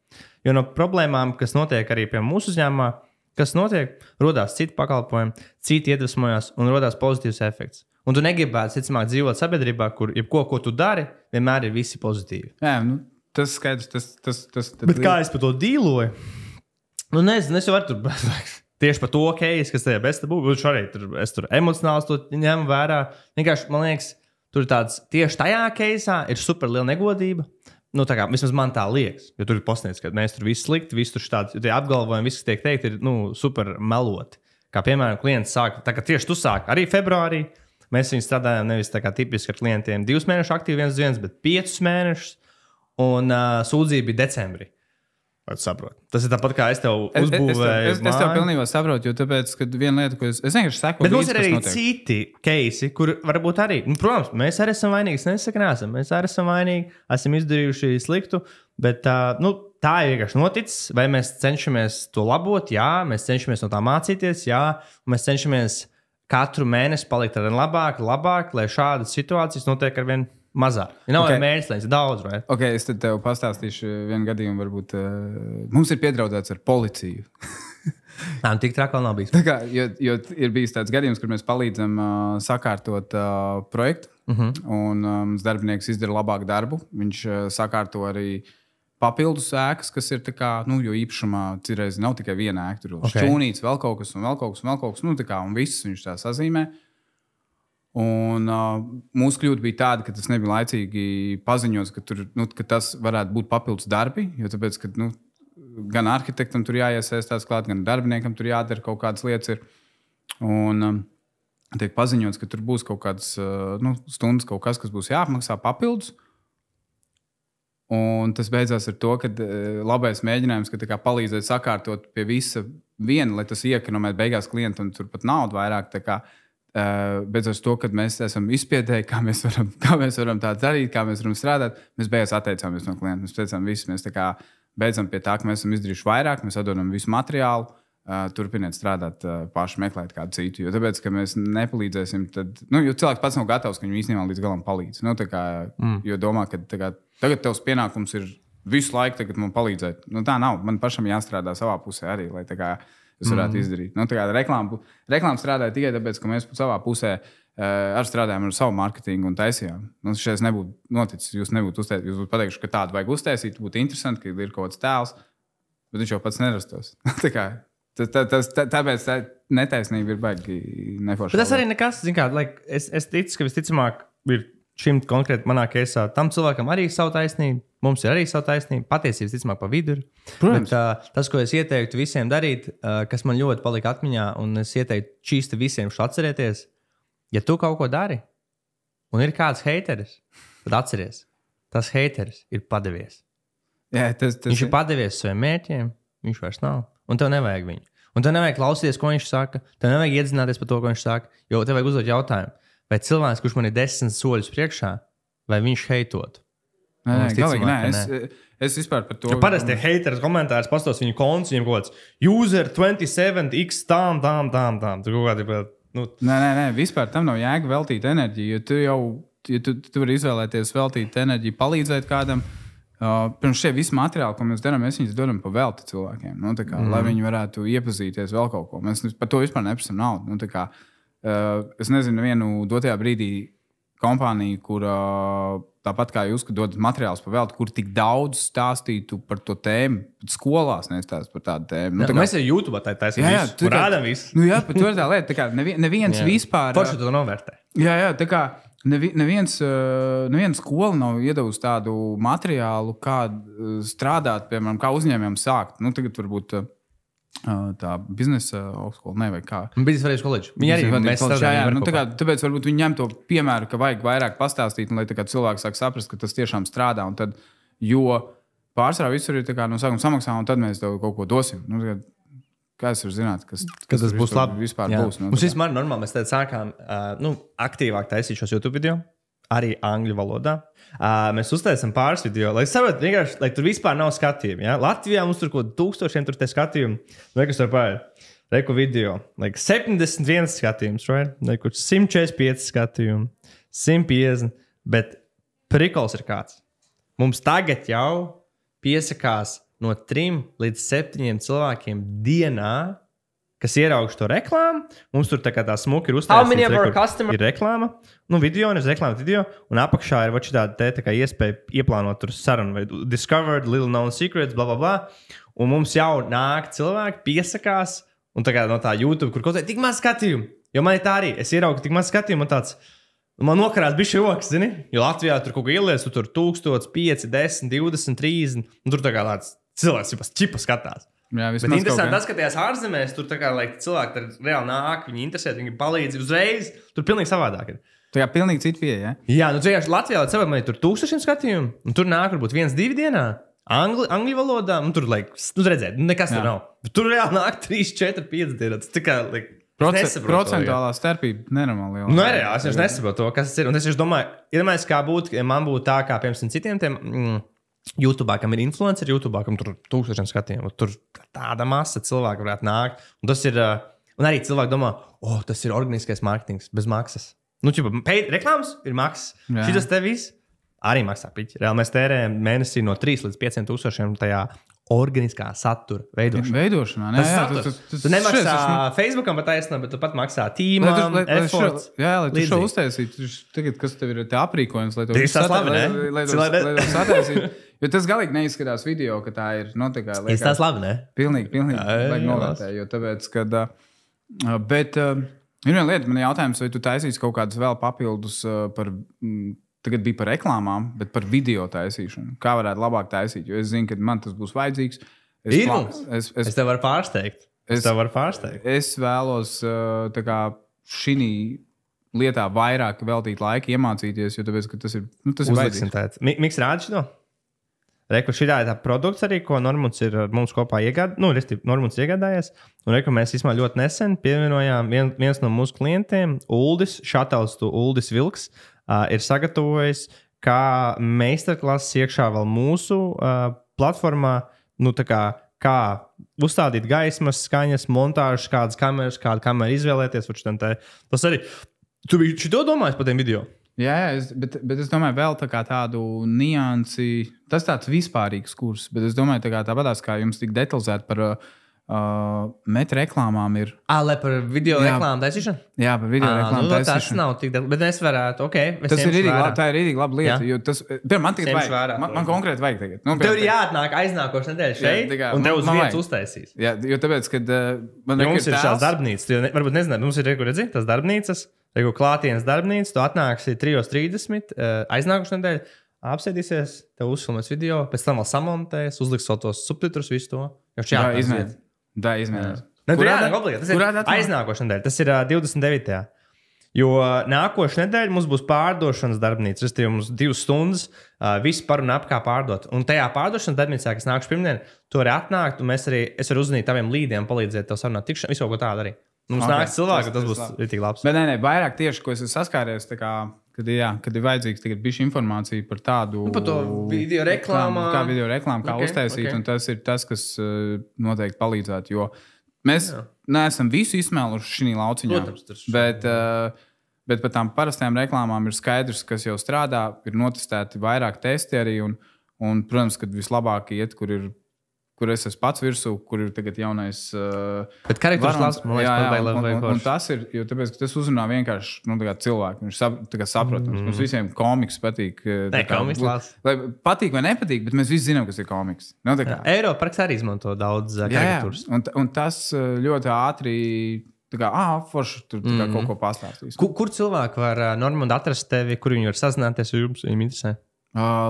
S2: Jo no problēmām, kas notiek arī pie mūsu uzņēmumā, kas notiek, rodās citi pakalpojumi, citi iedvesmojas un rodās pozitīvs efekts. Un tu negribētu, ticamāk, dzīvot sabiedrībā, kur jebko, ko tu dari, vienmēr ir visi pozitīvi.
S1: Jā, nu, tas skaidrs.
S2: Bet kā es par to dīloju? Nu, nezinu, es jau varu tur... Tieši par to case, kas tajā besta būtu. Es tur emocionāli to ņemu vērā. Vienkārši, man liekas, tur ir tāds, tieši tajā case'ā ir super liela negodība. Nu, tā kā vismaz man tā liekas. Jo tur ir pasniegts, ka mēs tur visi slikti, visi tur šādi apgalvojumi, viss, kas tiek teikt, ir super meloti. Kā piemēram, klients sāk, tā kā tieši tu sāki arī februārī. Mēs viņu strādājām nevis tā kā tipiski ar klientiem 2 mēnešus aktīvi viens dienas, bet 5 mēnešus. Un sūdzība bija decembrī. Tas ir tāpat, kā es tev uzbūvēju.
S1: Es tev pilnībā saprotu, jo tāpēc, ka viena lieta, ko es vienkārši saku,
S2: bet mums ir arī citi keisi, kur varbūt arī, protams, mēs arī esam vainīgi, es nesaku, neesam. Mēs arī esam vainīgi, esam izdarījuši sliktu, bet tā ir vienkārši noticis, vai mēs cenšamies to labot, jā, mēs cenšamies no tā mācīties, jā, un mēs cenšamies katru mēnesi palikt ar vien labāk, lai šādas situācijas notiek ar vien mazāk. Nav jau mērķis, lai ir daudz, vai?
S1: Ok, es tev pastāstīšu vienu gadījumu, varbūt mums ir piedraudēts ar policiju.
S2: Tik traki vēl nav bijis.
S1: Tā kā, jo ir bijis tāds gadījums, kur mēs palīdzam sakārtot projektu, un mums darbinieks izdara labāku darbu. Viņš sakārto arī papildus ēkas, kas ir tā kā, jo īpašumā citreiz nav tikai viena ēka, tur ir šķūnīts, vēl kaut kas, un tā kā, un viss viņš tā sazīmē. Un mūsu kļūda bija tāda, ka tas nebija laicīgi paziņots, ka tas varētu būt papildus darbi. Jo tāpēc, ka gan arhitektam tur jāiesaistās klāt, gan darbiniekam tur jādara kaut kādas lietas. Un tiek paziņots, ka tur būs kaut kādas stundas, kaut kas būs jāapmaksā papildus. Un tas beidzās ar to, ka labais mēģinājums, ka palīdzēt sakārtot pie visa viena, lai tas iekonomē beigās klientam turpat naudu vairāk. Beidzot, to, kad mēs esam izpētēji, kā mēs varam tā darīt, kā mēs varam strādāt, mēs beigās atteicāmies no klienta. Mēs teicām, mēs beidzam pie tā, ka mēs esam izdarījuši vairāk, mēs atdodam visu materiālu, turpiniet strādāt, paši meklēt kādu citu. Jo tāpēc, ka mēs nepalīdzēsim, tad, jo cilvēks pats nav gatavs, ka viņam īstenībā līdz galam palīdz. Jo domā, ka tagad tavs pienākums ir visu laiku man palīdzēt. Tā nav. Man pašam jāstrādā savā pusē arī, lai es varētu izdarīt. Reklāma strādāja tikai tāpēc, ka mēs savā pusē arī strādājām ar savu mārketingu un taisījām. Šeit nebūtu noticis. Jūs nebūtu pateikuši, ka tādu vajag uztaisīt. Būtu interesanti, ka ir kaut kāds tēls, bet viņš jau pats nerastos. Tāpēc tā netaisnība ir baigi neforša.
S2: Bet tas arī nekas, es ticu, ka visticamāk ir šim konkrēti manā keisā. Tam cilvēkam arī ir savu taisnību, mums ir arī savu taisnību. Patiesības, ticamāk, pa vidu ir. Bet, tas, ko es ieteiktu visiem darīt, kas man ļoti palika atmiņā, un es ieteiktu šīs visiem šo atcerēties, ja tu kaut ko dari, un ir kāds heiteris, tad atceries, tas heiteris ir padevies.
S1: Jā,
S2: viņš ir padevies saviem mērķiem, viņš vairs nav, un tev nevajag viņu. Un tev nevajag klausīties, ko viņš saka, tev nevajag iedzināties par to, ko viņš saka, jo tev vajag uzdot jautājumu. Vai cilvēks, kurš man ir 10 soļus priekšā, vai viņš heitot?
S1: Nē. Es vispār par to.
S2: Jo parasti tie heiteri komentārus pastos viņu konts, viņiem kaut kāds user 27x tām. Tur kaut kādi.
S1: Nē, vispār tam nav jēga veltīt enerģiju, jo tu vari izvēlēties veltīt enerģiju, palīdzēt kādam. Pirms šie visi materiāli, ko mēs darām, mēs viņus dodam pa velti cilvēkiem, lai viņi varētu iepazīties vēl kaut ko. Mēs par to vispār neprasam naudu. Es nezinu vienu dotajā brīdī kompāniju, kur tāpat kā jūs, kad dodat materiālus pa velti, kur tik daudz stāstītu par to tēmu, pat skolās nestāst par tādu tēmu.
S2: Mēs jau YouTube taisam visu, rādam visu.
S1: Jā, bet tur ir tā lieta, neviens vispār...
S2: Forši to novērtē.
S1: Jā, neviens skola nav iedevusi tādu materiālu, kā strādāt, piemēram, kā uzņēmējiem sākt. Tagad varbūt... tā biznesa augstskola, vai kā?
S2: Biznesa vadības koledža. Viņi arī mēs strādājam.
S1: Tāpēc varbūt viņi ņem to piemēru, ka vajag vairāk pastāstīt, un lai cilvēki sāk saprast, ka tas tiešām strādā. Un tad, jo pārsvarā visur ir no sākuma samaksā, un tad mēs tev kaut ko dosim. Kā es varu zināt, kas
S2: tas būs labi?
S1: Vispār būs.
S2: Mums vispār normāli, mēs tad sākām aktīvāk taisīt šos YouTube video. Arī angļu valodā. Mēs uztaisām pāris video, lai saprotu, vienkārši, lai tur vispār nav skatījumi. Ja? Latvijā mums tur kaut tūkstošiem tur te skatījumi. Kas tur pāri? Reku video. 71 skatījums, right? 145 skatījumi. 150. Bet prikols ir kāds. Mums tagad jau piesakās no 3 līdz 7 cilvēkiem dienā, kas ierauguši to reklāmu. Mums tur tā smuki ir uztaisīts. Ir reklāma, video, nevis reklāma video, un apakšā ir tāda iespēja ieplānot tur sarunu, vai discovered, little known secrets, bla, bla, bla. Un mums jau nāk cilvēki, piesakās, un no tā YouTube, kur kaut kā tik maz skatījumu. Jo man ir tā arī, es ieraugu tik maz skatījumu, un man nokarās bišķi rokas, zini? Jo Latvijā tur kaut ko ielies, tur 1000, 5, 10, 20, 30, un tur tāds cilvēks čipa skatās.
S1: Jā,
S2: bet interesanti tas, ka tajās ārzemēs tur cilvēki reāli nāk, viņi interesē, viņi palīdz uzreiz. Tur pilnīgi savādāk ir.
S1: Tā kā pilnīgi cita pieeja, ja?
S2: Jā, vienkārši Latvijā man ir tur 1000 skatījumu, un tur nāk varbūt 1-2 dienā. Angļu valodā, un tur, redzēt, nekas tur nav. Bet tur reāli nāk 3, 4, 5 dienas. Tā kā,
S1: procentuālā starpība nenormāli liela.
S2: Es vienkārši nesaprotu to, kas tas ir. Un es domāju, iedomājos, kā būtu, ja man būtu tā, kā piemēram citiem tiem... YouTube, kam ir influenceri, YouTube, kam tur 1000 skatījumu. Tur tāda masa cilvēku varētu nākt. Un tas ir, un arī cilvēki domā, tas ir organiskais mārketings bez maksas. Reklāmas ir maksas. Šitas te viss arī maksā piķi. Reāli mēs tērējam mēnesī no 3 līdz 5 tūkstošiem tajā organiskā satura veidošanā. Tu nemaksā Facebookam pat taisnām, bet tu pat maksā tīmām, efforts.
S1: Lai tu šo uztaisītu, tagad, kas tev ir te aprīkojums, lai to sataisītu. Jo tas galīgi neizskatās video, ka tā ir,
S2: tas labi, ne?
S1: Pilnīgi, vajag novērtēt, jo tāpēc, kad, bet ir viena lieta, man jautājums, vai tu taisīsi kaut kādus vēl papildus par, tagad bija par reklāmām, bet par video taisīšanu. Kā varētu labāk taisīt, jo es zinu, ka man tas būs vajadzīgs.
S2: Es tev varu pārsteigt.
S1: Es vēlos tā kā šī lietā vairāk veltīt laiku, iemācīties, jo tāpēc, ka tas ir vajadzīgs.
S2: Miks rādi šo? Reku, šitā ir tā produkts arī, ko Normunds ir mums kopā Normunds iegādājies. Un reku, mēs vismā ļoti nesen pievienojām viens no mūsu klientiem, Uldis, šatauts tu Uldis Vilks, ir sagatavojis kā meistarklases iekšā vēl mūsu platformā kā uzstādīt gaismas, skaņas, montāžas, kādu kameru izvēlēties. Tas arī. Tu biji šito domājis par tiem video?
S1: Jā, bet es domāju, vēl tādu niansi. Tas tāds vispārīgs kurs, bet es domāju, tāpatās kā jums tik detalizēti par metra reklāmām ir.
S2: Lai par video reklāmu taisīšanu?
S1: Jā, par video reklāmu taisīšanu.
S2: Tas nav tik detalizēti, bet es varētu,
S1: tas ir rīdīgi laba lieta, jo tas, man tikai vajag, man konkrēti vajag tagad.
S2: Tev ir jāatnāk aiznākošais nedēļa šeit, un tev uz vietas uztaisīs.
S1: Jā, jo tāpēc, kad
S2: mums ir šās darbnīcas, varbūt nezināt, mums ir, redzi, tas darbnīcas, klātienes darbnīcas, tu atnāksi 3:30 aiznākošais nedēļa, apsēdīsies, tev uzfilmēs video, pēc tam vēl samontēs, uzliks vēl tos subtitrus, visu to.
S1: Jā, izmēģinās.
S2: Tas ir aiznākošais nedēļa, tas ir 29. Jo nākošais nedēļa mums būs pārdošanas darbnīca. Restīvi, mums 2 stundas visu par un ap kā pārdot. Un tajā pārdošanas darbnīcā, kas nākuši pirmdien, tu vari atnākt, un es varu uzzināt taviem līdiem, palīdzēt tev sarunāt tikšanu, visu ko tādu arī. Mums nāks cilvēki, tas būs tik labs.
S1: Bet nē, vairāk tieši, ko es esmu saskāries, kad ir vajadzīgs tagad bišķi informācija par tādu
S2: par to video reklāmu,
S1: kā uztaisīt, un tas ir tas, kas noteikti palīdzētu, jo mēs neesam visu izsmēluši šī lauciņā. Protams, bet par tām parastajām reklāmām ir skaidrs, kas jau strādā, ir notestēti vairāk testi arī, un protams, kad vislabāk iet, kur es esmu pats virsū, kur ir tagad jaunais.
S2: Bet karikatūras labs, man liekas,
S1: un tas ir, jo tāpēc, ka tas uzrunā vienkārši cilvēku. Viņš saprotams. Mums visiem komiks patīk.
S2: Komiks labs.
S1: Patīk vai nepatīk, bet mēs visi zinām, kas ir komiks.
S2: Eiroparks arī izmanto daudz karikatūras.
S1: Un tas ļoti ātri, forši tur kaut ko pastāstīs.
S2: Kur cilvēki var Normundu atrast tevi, kur viņi var sazināties, jo jums viņiem interesē?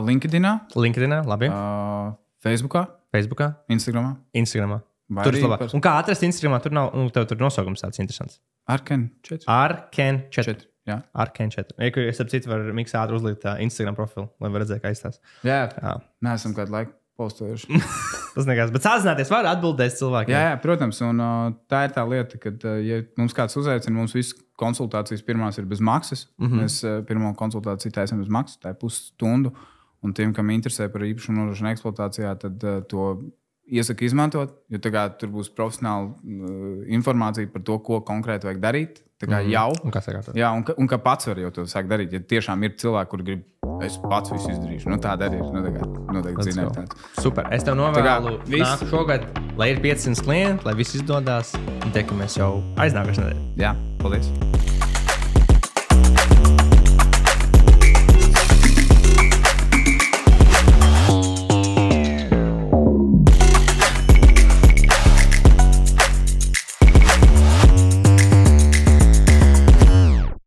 S1: LinkedInā,
S2: labi. Facebookā, Instagramā. Tur ir labāk. Un kā atrast Instagramā? Tur nosaukums tāds interesants.
S1: Arken 4. Jā.
S2: Arken 4. Es ap citu varu miksā ātri uzlikt Instagram profilu, lai var redzēt, kā izstās.
S1: Jā. Neesam kādu laiku postojuši.
S2: Tas nekas. Bet sazināties var atbildēt cilvēkiem.
S1: Jā, protams. Un tā ir tā lieta, ka, ja mums kāds uzaicina, mums visas konsultācijas pirmās ir bez maksas. Mēs pirmo konsultāciju taisam bez maksas, tā ir pusstundu. Un tiem, kam interesē par īpašumu nodošanu eksploatācijā, tad to iesaku izmantot, jo tur būs profesionāla informācija par to, ko konkrēti vajag darīt. Jau. Un kā pats var jau to sākt darīt. Ja tiešām ir cilvēki, kur grib, es pats visu izdarīšu. Tāda arī ir. Noteikti zināt tāds.
S2: Super. Es tev novēlu nāku šogad, lai ir 500 klienti, lai viss izdodās. Un tiekamies jau aiznākošais nedēļa.
S1: Jā, paldies.